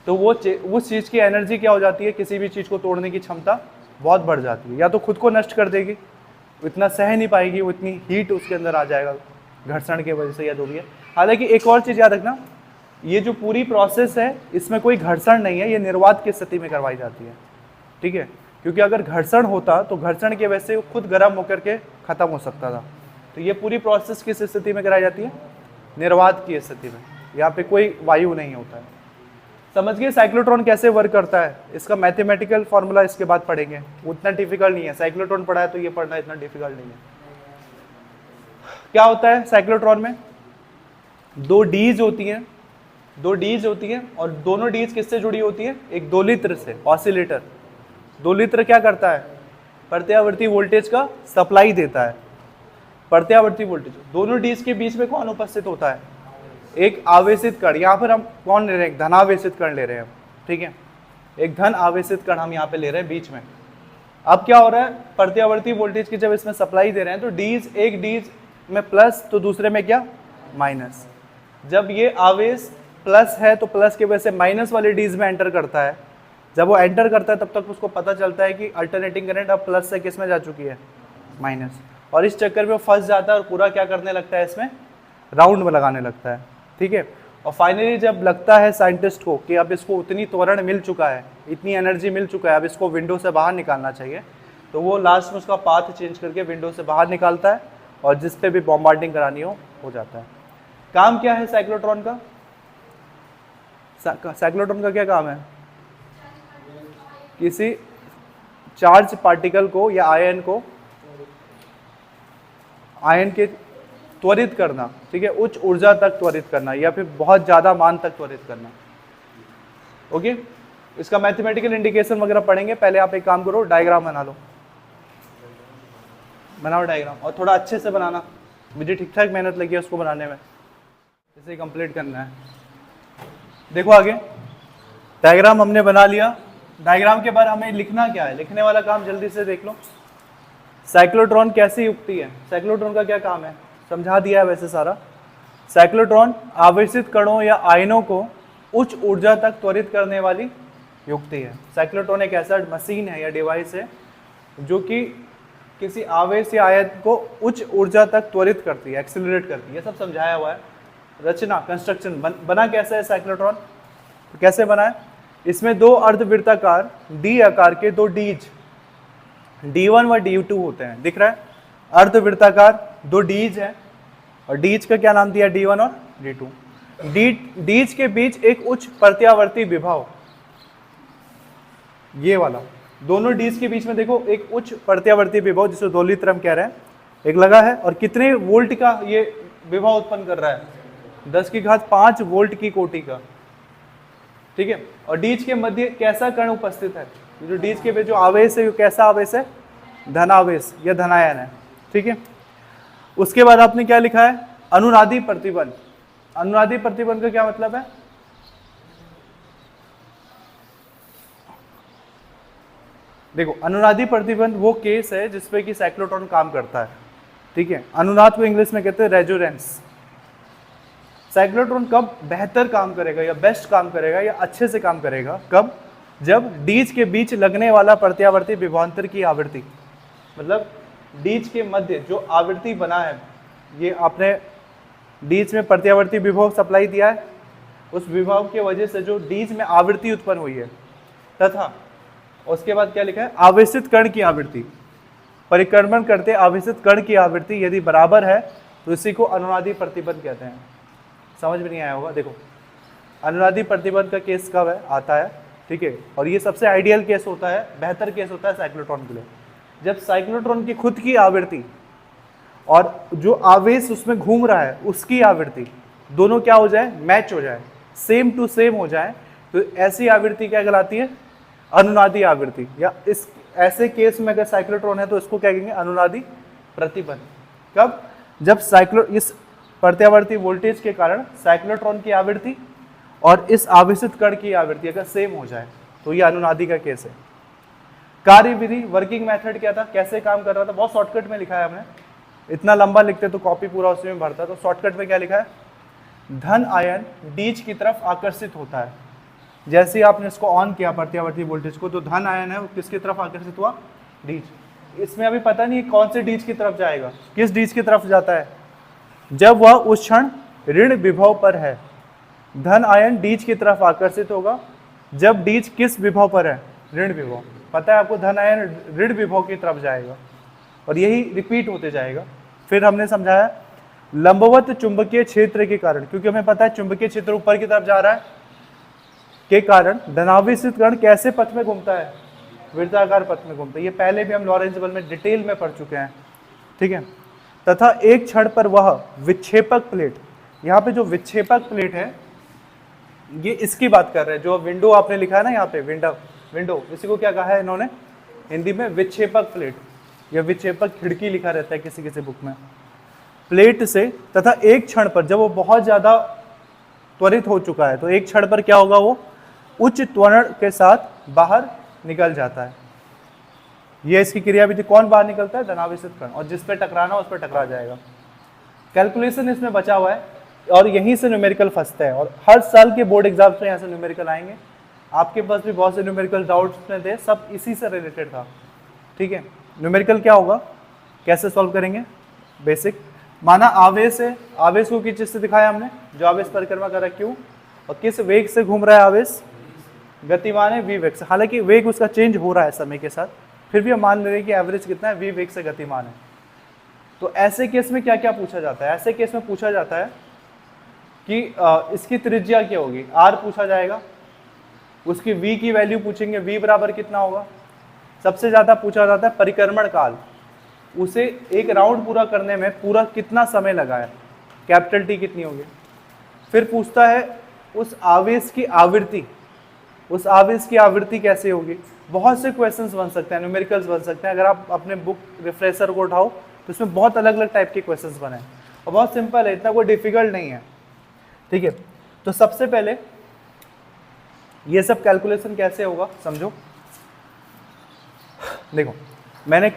तो वो उस चीज़ की एनर्जी क्या हो जाती है, किसी भी चीज़ को तोड़ने की क्षमता बहुत बढ़ जाती है। या तो खुद को नष्ट कर देगी, इतना सह नहीं पाएगी, वो इतनी हीट उसके अंदर आ जाएगा घर्षण की वजह से, या जो भी है। हालांकि एक और चीज़ याद रखना, ये जो पूरी प्रोसेस है इसमें कोई घर्षण नहीं है, ये निर्वात की स्थिति में करवाई जाती है, ठीक है। क्योंकि अगर घर्षण होता तो घर्षण की वजह से वो खुद गर्म होकर के ख़त्म हो सकता था। तो ये पूरी प्रोसेस किस स्थिति में कराई जाती है, निर्वात की स्थिति में। यहाँ पे कोई वायु नहीं होता है। समझ गए साइक्लोट्रॉन कैसे वर्क करता है, इसका मैथमेटिकल फॉर्मूला इसके बाद पढ़ेंगे, उतना डिफिकल्ट नहीं है। साइक्लोट्रॉन पढ़ा है तो ये पढ़ना इतना डिफिकल्ट नहीं है। क्या होता है साइक्लोट्रॉन में, दो डीज होती हैं और दोनों डीज किससे जुड़ी होती है, एक दोलित्र से, ऑसिलेटर, दोलित्र क्या करता है, प्रत्यावर्ती वोल्टेज का सप्लाई देता है। प्रत्यावर्ती वोल्टेज, दोनों डीज के बीच में कौन उपस्थित होता है, एक आवेशित कण। यहाँ पर हम कौन ले रहे हैं, एक धन आवेशित कण ले रहे हैं, ठीक है, एक धन आवेशित कण हम यहाँ पे ले रहे हैं बीच में। अब क्या हो रहा है, प्रत्यावर्ती वोल्टेज की जब इसमें सप्लाई दे रहे हैं तो डीज, एक डीज में प्लस तो दूसरे में क्या, माइनस। जब ये आवेश प्लस है तो प्लस की वजह से माइनस वाले डीज में एंटर करता है। जब वो एंटर करता है तब तक उसको पता चलता है कि अल्टरनेटिंग करंट अब प्लस से किस में जा चुकी है, माइनस, और इस चक्कर में वो फंस जाता है और पूरा क्या करने लगता है, इसमें राउंड में लगाने लगता है, ठीक है। और फाइनली जब लगता है साइंटिस्ट को कि अब इसको उतनी त्वरण मिल चुका है, इतनी एनर्जी मिल चुका है, अब इसको विंडो से बाहर निकालना चाहिए, तो वो लास्ट में उसका पाथ चेंज करके विंडो से बाहर निकालता है और जिस पे भी बॉम्बार्डिंग करानी हो जाता है। काम क्या है साइक्लोट्रॉन का, साइक्लोट्रॉन का क्या काम है, किसी चार्ज पार्टिकल को या आयन को, आयन के त्वरित करना, ठीक है, उच्च ऊर्जा तक त्वरित करना या फिर बहुत ज़्यादा मान तक त्वरित करना। ओके, इसका मैथमेटिकल इंडिकेशन वगैरह पढ़ेंगे, पहले आप एक काम करो, डायग्राम बना लो, बनाओ डायग्राम, और थोड़ा अच्छे से बनाना, मुझे ठीक ठाक मेहनत लगी है उसको बनाने में, इसे कंप्लीट करना है। देखो आगे, डायग्राम हमने बना लिया। डायग्राम के बाद हमें लिखना क्या है, लिखने वाला काम जल्दी से देख लो। साइक्लोट्रॉन कैसी युक्ति है, साइक्लोट्रॉन का क्या काम है, समझा दिया है वैसे सारा। साइक्लोट्रॉन आवेशित कणों या आयनों को उच्च ऊर्जा तक त्वरित करने वाली युक्ति है। साइक्लोट्रॉन एक ऐसा मशीन है या डिवाइस है जो कि किसी आवेश या आयन को उच्च ऊर्जा तक त्वरित करती है, एक्सिलरेट करती है, ये सब समझाया हुआ है। रचना, कंस्ट्रक्शन, बना कैसे है साइक्लोट्रॉन, तो कैसे बना है, इसमें दो अर्धवृत्ताकार डी आकार के दो डीज D1 व D2 होते हैं, दिख रहा है, अर्धवृत्ताकार दो डीज है, और डीज का क्या नाम दिया, D1 और D2। डीज के बीच एक उच्च प्रत्यावर्ती विभव, ये वाला, दोनों डीज के बीच में देखो एक उच्च प्रत्यावर्ती विभव जिसे दोलित्र हम कह रहे हैं, एक लगा है, और कितने वोल्ट का ये विभव उत्पन्न कर रहा है, 10⁵ वोल्ट की कोटि का, ठीक है। और डीज के मध्य कैसा कण उपस्थित है, जो डीज के जो आवेश है, कैसा आवेश है, धनावेश या धनायन है, ठीक है। उसके बाद आपने क्या लिखा है, अनुनादी प्रतिबंध। अनुनादी प्रतिबंध का क्या मतलब है, देखो अनुनादी प्रतिबंध वो केस है जिसपे कि साइक्लोट्रॉन काम करता है, ठीक है। अनुनाद को इंग्लिश में कहते हैं रेजोनेंस। साइक्लोट्रॉन कब बेहतर काम करेगा या बेस्ट काम करेगा या अच्छे से काम करेगा, कब, जब डीज के बीच लगने वाला प्रत्यावर्ती विभवांतर की आवृत्ति, मतलब डीज के मध्य जो आवृत्ति बना है, ये आपने डीज में प्रत्यावर्ती विभव सप्लाई दिया है, उस विभव के वजह से जो डीज में आवृत्ति उत्पन्न हुई है, तथा उसके बाद क्या लिखा है, आवेशित कण की आवृत्ति, परिक्रमण करते आवेशित कण की आवृत्ति यदि बराबर है तो इसी को अनुनादी प्रतिबंध कहते हैं। समझ में नहीं आया होगा, देखो अनुनादी प्रतिबंध का केस कब है, आता है, ठीक है, और ये सबसे आइडियल केस होता है, बेहतर केस होता है साइक्लोट्रॉन के लिए, जब साइक्लोट्रॉन की खुद की आवृत्ति और जो आवेश उसमें घूम रहा है उसकी आवृत्ति दोनों क्या हो जाए, मैच हो जाए, सेम टू सेम हो जाए, तो ऐसी आवृत्ति क्या कहलाती है, अनुनादी आवृत्ति। या इस ऐसे केस में अगर साइक्लोट्रॉन है तो इसको क्या कहेंगे, अनुनादी प्रतिबंध। कब, जब इस प्रत्यावर्ती वोल्टेज के कारण साइक्लोट्रॉन की आवृत्ति और इस आवेशित कण की आवृत्ति अगर सेम हो जाए तो ये अनुनादी का केस है। कार्यविधि, वर्किंग मेथड क्या था, कैसे काम कर रहा था, बहुत शॉर्टकट में लिखा है हमने, इतना लंबा लिखते तो कॉपी पूरा उसी में भरता, तो शॉर्टकट में क्या लिखा है, धन आयन डीज की तरफ आकर्षित होता है। जैसे ही आपने इसको ऑन किया प्रत्यावर्ती वोल्टेज को, तो धन आयन है वो किसकी तरफ आकर्षित हुआ, डीज। इसमें अभी पता नहीं कौन से डीज की तरफ जाएगा, किस डीज की तरफ जाता है, जब वह उस क्षण ऋण विभव पर है, धन आयन डीज की तरफ आकर्षित होगा जब डीज किस विभव पर है, ऋण विभव। पता है आपको, धन आयन ऋण विभव की तरफ जाएगा और यही रिपीट होते जाएगा। फिर हमने समझाया लंबवत चुंबकीय क्षेत्र के कारण, क्योंकि हमें पता है चुंबकीय क्षेत्र ऊपर की तरफ जा रहा है, के कारण धनावेशित कण कैसे पथ में घूमता है, वृत्ताकार पथ में घूमता है। ये पहले भी हम लॉरेंज बल में डिटेल में पढ़ चुके हैं, ठीक है। तथा एक क्षण पर वह विक्षेपक प्लेट, यहाँ पे जो विक्षेपक प्लेट है ये इसकी बात कर रहे हैं, जो विंडो आपने लिखा है ना यहाँ पे, विंडो, इसी को क्या कहा है इन्होंने, हिंदी में विक्षेपक प्लेट या विक्षेपक खिड़की लिखा रहता है किसी किसी बुक में। प्लेट से तथा एक क्षण पर, जब वो बहुत ज़्यादा त्वरित हो चुका है तो एक क्षण पर क्या होगा, वो उच्च त्वरण के साथ बाहर निकल जाता है। ये इसकी क्रियाविधि। कौन बाहर निकलता है? धनावेशित कण, और जिस पे टकराना उस पर टकरा जाएगा। कैलकुलेशन इसमें बचा हुआ है और यहीं से न्यूमेरिकल फंसता है, और हर साल के बोर्ड एग्जाम्स में यहाँ से न्यूमेरिकल आएंगे। आपके पास भी बहुत से न्यूमेरिकल डाउट्स में थे, सब इसी से रिलेटेड था। ठीक है, न्यूमेरिकल क्या होगा, कैसे सॉल्व करेंगे? बेसिक, माना आवेश है, आवेश को किस चीज से दिखाया हमने? जो आवेश परिक्रमा कर रहा है क्यों, और किस वेग से घूम रहा है आवेश? गतिमान है v वेग से। हालांकि वेग उसका चेंज हो रहा है समय के साथ, फिर भी हम मान ले रहे हैं कि एवरेज कितना है, v वेग से गतिमान है। तो ऐसे केस में क्या क्या पूछा जाता है? ऐसे केस में पूछा जाता है कि इसकी त्रिज्या क्या होगी, r पूछा जाएगा, उसकी v की वैल्यू पूछेंगे, v बराबर कितना होगा। सबसे ज्यादा पूछा जाता है परिक्रमण काल, उसे एक राउंड पूरा करने में पूरा कितना समय लगा है, कैपिटल T कितनी होगी। फिर पूछता है उस आवेश की आवृत्ति, उस आवेश की आवृत्ति कैसे होगी। बहुत से क्वेश्चंस बन सकते हैं, न्यूमेरिकल्स बन सकते हैं। अगर आप अपने बुक रिफ्रेशर को उठाओ तो इसमें बहुत अलग अलग टाइप के क्वेश्चंस बने हैं, और बहुत सिंपल है, इतना कोई डिफिकल्ट नहीं है। ठीक है, तो सबसे पहले ये सब कैलकुलेशन कैसे होगा समझो। देखो, मैंने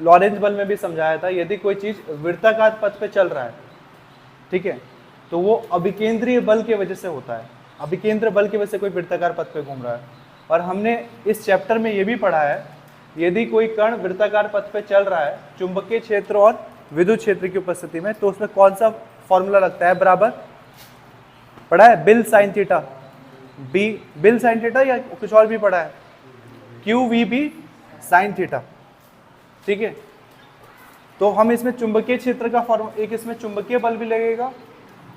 लॉरेंज बल में भी समझाया था, यदि कोई चीज वृत्ताकार पथ पे चल रहा है, ठीक है, तो वो अभिकेंद्रीय बल की वजह से होता है। अभिकेंद्र बल की वजह से कोई वृत्ताकार पथ पे घूम रहा है। और हमने इस चैप्टर में ये भी पढ़ा है, यदि कोई कण वृत्ताकार पथ पे चल रहा है चुंबकीय क्षेत्र और विद्युत क्षेत्र की उपस्थिति में, तो उसमें कौन सा फॉर्मूला लगता है? बराबर पढ़ा है, BIL sine theta, B BIL sine theta, या कुछ और भी पढ़ा है, Q V B sine theta. ठीक है, तो हम इसमें चुंबकीय क्षेत्र का फॉर्मूला, एक इसमें चुंबकीय बल भी लगेगा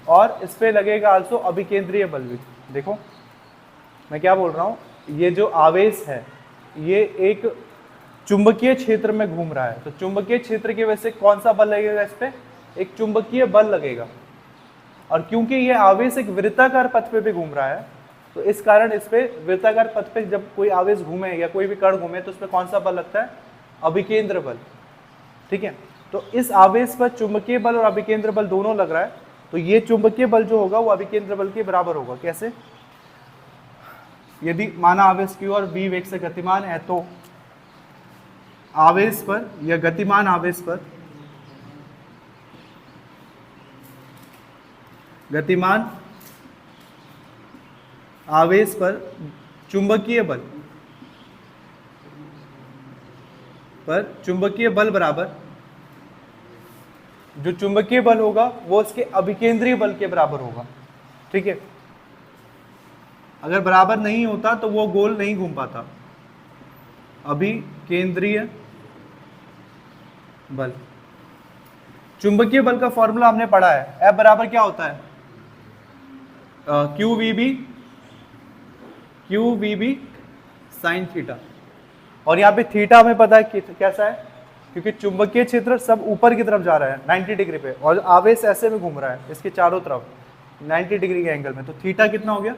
और इस पे लगेगा आल्सो अभिकेंद्रीय बल भी। देखो मैं क्या बोल रहा हूँ, ये जो आवेश है ये एक चुंबकीय क्षेत्र में घूम रहा है, तो चुंबकीय क्षेत्र की वजह से कौन सा बल लगेगा? इस पे एक चुंबकीय बल लगेगा। और क्योंकि ये आवेश एक वृत्ताकार पथ पे भी घूम रहा है, तो इस कारण इस पे वृत्ताकार पथ पे जब कोई आवेश घूमे या कोई भी कण घूमे तो उस पर कौन सा बल लगता है? अभिकेंद्र बल। ठीक है, तो इस आवेश पर चुंबकीय बल और अभिकेंद्र बल दोनों लग रहा है, तो ये चुंबकीय बल जो होगा वो अभिकेंद्र बल के बराबर होगा। कैसे? यदि माना आवेश q और v वेग से गतिमान है, तो आवेश पर या गतिमान आवेश पर, गतिमान आवेश पर चुंबकीय बल बराबर, जो चुंबकीय बल होगा वो उसके अभिकेंद्रीय बल के बराबर होगा। ठीक है, अगर बराबर नहीं होता तो वो गोल नहीं घूम पाता। अभिकेंद्रीय बल, चुंबकीय बल का फॉर्मूला हमने पढ़ा है, F बराबर क्या होता है? Q V B sine theta. और यहाँ पे थीटा हमें पता है कि कैसा है, क्योंकि चुंबकीय क्षेत्र सब ऊपर की तरफ जा रहा है 90 डिग्री पे, और आवेश ऐसे में घूम रहा है इसके चारों तरफ 90 डिग्री के एंगल में, तो थीटा कितना हो गया?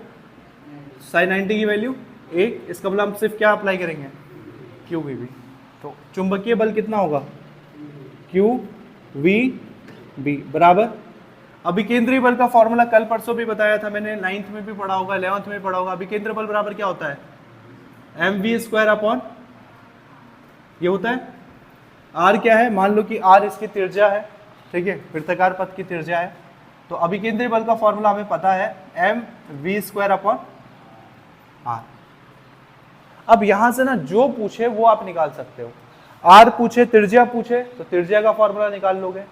साइन 90 की वैल्यू 1। इसका मतलब हम सिर्फ क्या अप्लाई करेंगे? Q V B. तो चुंबकीय बल कितना होगा? क्यू वी बी बराबर, अभिकेंद्रीय बल का फॉर्मूला कल परसों भी बताया था मैंने, 9th में भी पढ़ा होगा, 11th में पढ़ा होगा। अभिकेंद्र बल बराबर क्या होता है? mv² अपॉन, ये होता है r क्या है? मान लो कि r इसकी त्रिज्या है, ठीक है, वृत्ताकार पथ की त्रिज्या है, तो अभिकेंद्रीय बल का फॉर्मूला हमें पता है mv² अपॉन r। अब यहां से ना जो पूछे वो आप निकाल सकते हो। r पूछे, त्रिज्या पूछे तो त्रिज्या का फॉर्मूला निकाल लोगे,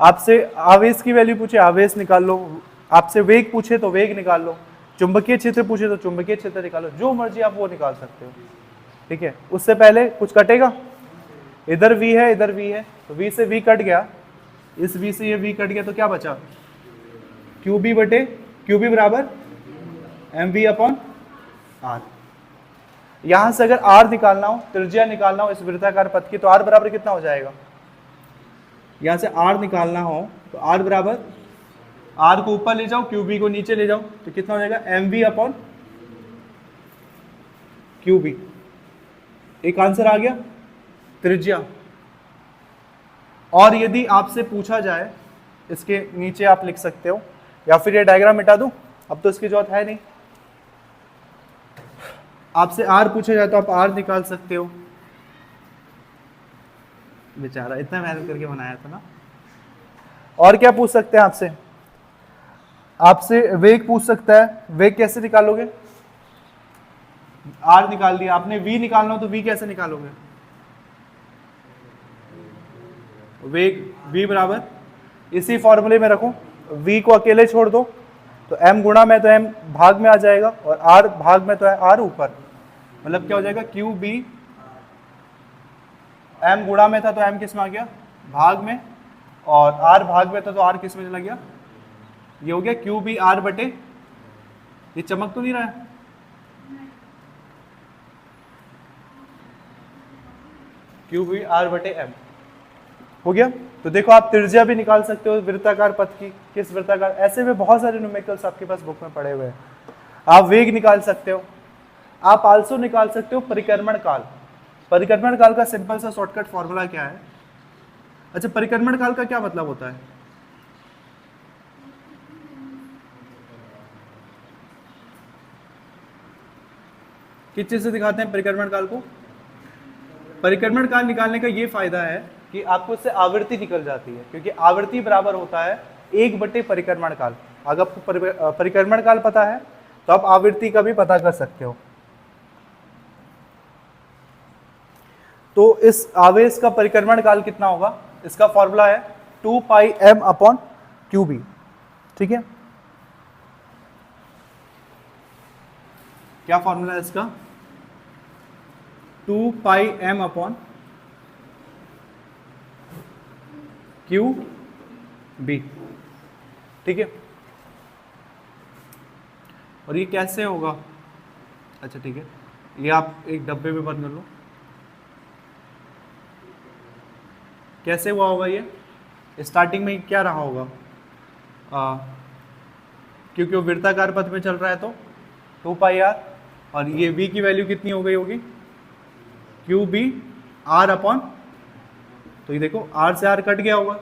आपसे आवेश की वैल्यू पूछे आवेश निकाल लो, आपसे वेग पूछे तो वेग निकाल लो, चुंबकीय क्षेत्र पूछे तो चुंबकीय क्षेत्र निकालो, जो मर्जी आप वो निकाल सकते हो। ठीक है, उससे पहले कुछ कटेगा, इधर v है इधर v है, तो v से v कट गया, इस v से ये v कट गया, तो क्या बचा? QB बटे QB बराबर mv अपॉन r। यहां से अगर r निकालना हो, त्रिज्या निकालना हो इस वृत्ताकार पथ की, तो r बराबर कितना हो जाएगा? यहां से r निकालना हो तो r बराबर, r को ऊपर ले जाओ, QB को नीचे ले जाओ, तो कितना हो जाएगा? mv upon QB। एक आंसर आ गया त्रिज्या। और यदि आपसे पूछा जाए, इसके नीचे आप लिख सकते हो, या फिर ये डायग्राम मिटा दूं, अब तो इसकी जरूरत है नहीं। आपसे आर पूछा जाए तो आप आर निकाल सकते हो। बेचारा इतना मेहनत करके बनाया था ना। और क्या पूछ सकते हैं आपसे? आपसे वेग पूछ सकता है। वेग कैसे निकालोगे? आर निकाल दिया आपने, वी निकालना हो तो वी कैसे निकालोगे? वेग v बराबर, इसी फॉर्मूले में रखो, v को अकेले छोड़ दो तो m गुणा में तो m भाग में आ जाएगा, और r भाग में तो है r ऊपर, मतलब क्या हो जाएगा क्यू बी, m गुणा में था तो m किस में आ गया? भाग में, और r भाग में था तो r किस में चला गया? ये हो गया क्यू बी आर बटे, ये चमक तो नहीं रहा है? क्यू बी आर बटे m हो गया। तो देखो आप त्रिज्या भी निकाल सकते हो वृत्ताकार पथ की, किस वृत्ताकार, ऐसे में बहुत सारे न्यूमेरिकल्स आपके पास बुक में पड़े हुए हैं। आप वेग निकाल सकते हो। आप आल्सो निकाल सकते हो परिक्रमण काल। परिक्रमण काल का सिंपल सा शॉर्टकट फॉर्मूला क्या है? अच्छा, परिक्रमण काल का क्या मतलब होता है? किस चीज से दिखाते हैं परिक्रमण काल को? परिक्रमण काल निकालने का ये फायदा है कि आपको इससे आवृत्ति निकल जाती है, क्योंकि आवृत्ति बराबर होता है 1 बटे परिक्रमण काल। अगर आपको परिक्रमण काल पता है तो आप आवृत्ति का भी पता कर सकते हो। तो इस आवेश का परिक्रमण काल कितना होगा? इसका फॉर्मूला है 2 पाई m अपॉन क्यू बी। ठीक है, क्या फॉर्मूला है इसका? 2 पाई m अपॉन क्यू बी। ठीक है, और ये कैसे होगा? अच्छा ठीक है, ये आप एक डब्बे में बंद कर लो। कैसे हुआ होगा ये? स्टार्टिंग में क्या रहा होगा? क्योंकि वो वृत्ताकार पथ में चल रहा है तो 2 पाई आर, और ये v की वैल्यू कितनी हो गई होगी? क्यू बी आर अपॉन, तो ये देखो r से r कट गया होगा,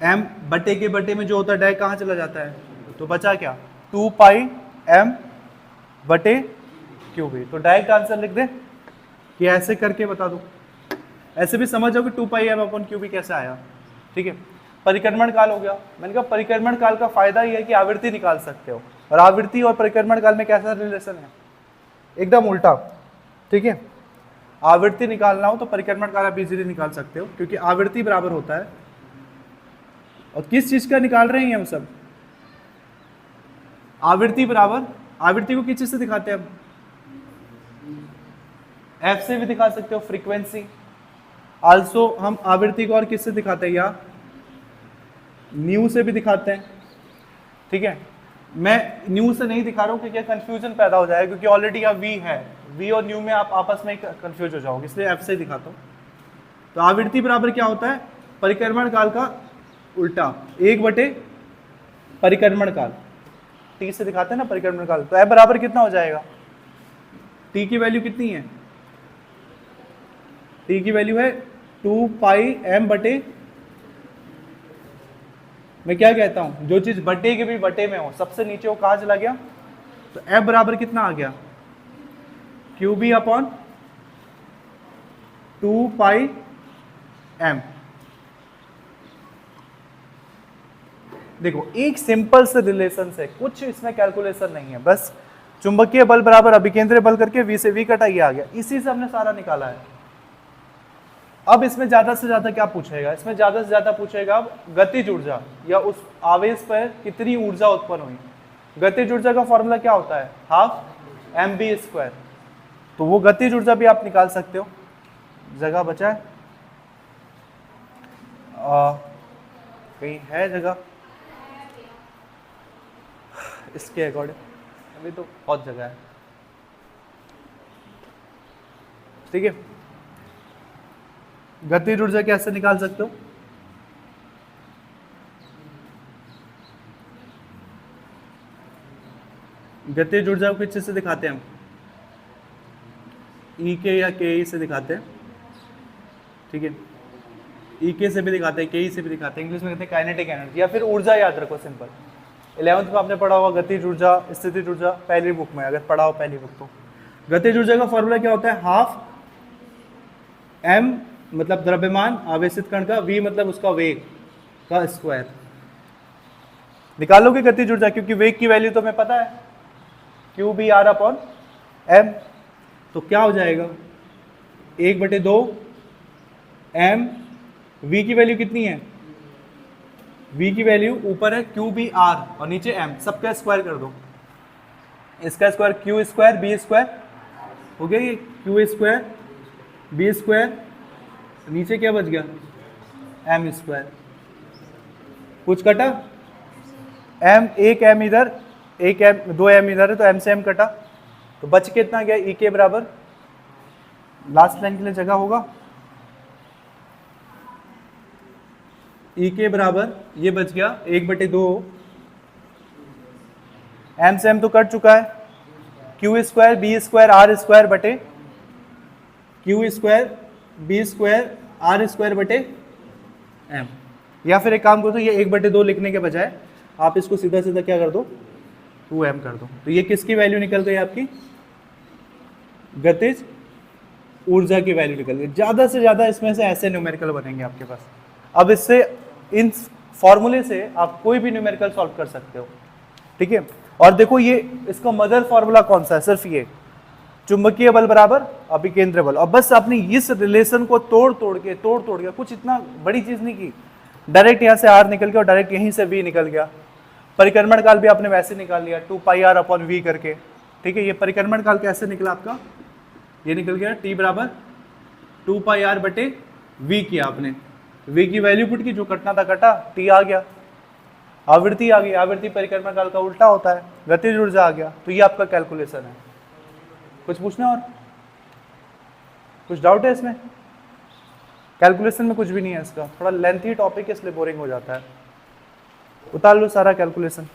m बटे के बटे में जो होता है डायरेक्ट कहाँ चला जाता है, तो बचा क्या? 2 पाई m बटे क्यू बी। तो डायरेक्ट आंसर लिख दे कि ऐसे करके बता दो, ऐसे भी समझ जाओ कि 2 पाई m अपॉन क्यू बी कैसे आया। ठीक है, परिक्रमण काल हो गया। मैंने कहा परिक्रमण काल का फायदा ये है कि आवृत्ति निकाल सकते हो, और आवृत्ति और परिक्रमण काल में कैसा रिलेशन है? एकदम उल्टा। ठीक है, आवृत्ति निकालना हो तो परिक्रमण काल आप इजीली निकाल सकते हो, क्योंकि आवृत्ति बराबर होता है, और किस चीज का निकाल रहे हैं हम सब? आवृत्ति बराबर, आवृत्ति को किस चीज से दिखाते हैं हम? एफ से भी दिखा सकते हो, फ्रीक्वेंसी। आल्सो हम आवृत्ति को और किससे दिखाते हैं? या न्यू से भी दिखाते हैं। ठीक है, मैं न्यू से नहीं दिखा रहा हूं क्योंकि कंफ्यूजन पैदा हो जाएगा, क्योंकि ऑलरेडी यहाँ वी है, वी और न्यू में आप आपस में कंफ्यूज हो जाओगे, इसलिए एफ से दिखाता हूं। तो आवृत्ति बराबर क्या होता है? परिक्रमण काल का उल्टा, 1 बटे परिक्रमण काल। टी से दिखाते हैं ना परिक्रमण काल, तो एफ बराबर कितना हो जाएगा? टी की वैल्यू कितनी है? टी की वैल्यू है 2 पाई m बटे, मैं क्या कहता हूं, जो चीज बटे के भी बटे में हो, सबसे नीचे वो कहां चला गया? तो f बराबर कितना आ गया? क्यू बी अपॉन 2 पाई m। देखो एक सिंपल से रिलेशन से, कुछ इसमें कैलकुलेशन नहीं है, बस चुंबकीय बल बराबर अभिकेंद्रीय बल करके v से v कटा, ये आ गया, इसी से हमने सारा निकाला है। अब इसमें ज्यादा से ज्यादा क्या पूछेगा? इसमें ज्यादा से ज्यादा पूछेगा अब गतिज ऊर्जा, या उस आवेश पर कितनी ऊर्जा उत्पन्न हुई। गतिज ऊर्जा का फॉर्मूला क्या होता है? Half mv²। तो वो गतिज ऊर्जा भी आप निकाल सकते हो। जगह बचा है? कहीं है जगह इसके अकॉर्डिंग? अभी तो बहुत जगह है। ठीक है, गतिज ऊर्जा कैसे निकाल सकते हो? गतिज ऊर्जा को किस चीज से दिखाते हैं हम? ई के या के ई से दिखाते हैं, ठीक है, ई के से भी दिखाते हैं, के ई से भी दिखाते हैं, इंग्लिश में कहते हैं काइनेटिक एनर्जी, या फिर ऊर्जा याद रखो सिंपल। 11th में आपने पढ़ा होगा गतिज ऊर्जा, स्थितिज ऊर्जा, पहली बुक में अगर पढ़ा हो पहली बुक तो। गतिज ऊर्जा का फॉर्मूला क्या होता है, हाफ m मतलब द्रव्यमान आवेशित कण का, v मतलब उसका वेग का स्क्वायर। निकालोगे गतिज ऊर्जा, क्योंकि वेग की वैल्यू तो हमें पता है q b r upon m, तो क्या हो जाएगा 1/2 m, v की वैल्यू कितनी है, v की वैल्यू ऊपर है q b r और नीचे m, सबका स्क्वायर कर दो, इसका square q square b square हो गया, ये q स्क्वायर b स्क्वायर, नीचे क्या बच गया m स्क्वायर, कुछ कटा m, एक m इधर, एक m, 2 m इधर है तो m से m कटा, तो बच कितना गया e के बराबर, लास्ट लाइन के लिए जगह होगा, ई के बराबर ये बच गया 1/2, एम से एम तो कट चुका है, Q square B square R square बटे Q square B square R square बटे एम। या फिर एक काम करो तो ये 1/2 लिखने के बजाय आप इसको सीधा सीधा क्या कर दो 2m कर दो, तो ये किसकी वैल्यू निकल गई आपकी, गतिज ऊर्जा की वैल्यू निकल गई। ज़्यादा से ज़्यादा इसमें से ऐसे न्यूमेरिकल बनेंगे आपके पास। अब इससे इन फॉर्मूले से आप कोई भी न्यूमेरिकल सॉल्व कर सकते हो, ठीक है। और देखो ये इसका मदर फॉर्मूला कौन सा है, सिर्फ ये चुंबकीय बल बराबर अभिकेंद्र बल। और बस आपने इस रिलेशन को तोड़ तोड़ के कुछ इतना बड़ी चीज नहीं की, डायरेक्ट यहाँ से आर निकल गया और डायरेक्ट यहीं से वी निकल गया। परिक्रमण काल भी आपने वैसे निकाल लिया 2πr अपॉन वी करके, ठीक है। ये परिक्रमण काल कैसे निकला आपका, ये निकल गया t बराबर 2πr बटे वी किया आपने, वी की वैल्यू पुट की, जो कटना था कटा, टी आ गया, आवृत्ति आ गई, आवृत्ति परिक्रमण काल का उल्टा होता है, गतिज ऊर्जा आ गया। तो ये आपका कैलकुलेशन है। कुछ पूछना और कुछ डाउट है इसमें, कैलकुलेशन में कुछ भी नहीं है इसका, थोड़ा लेंथी टॉपिक है इसलिए बोरिंग हो जाता है। उतार लो सारा कैलकुलेशन।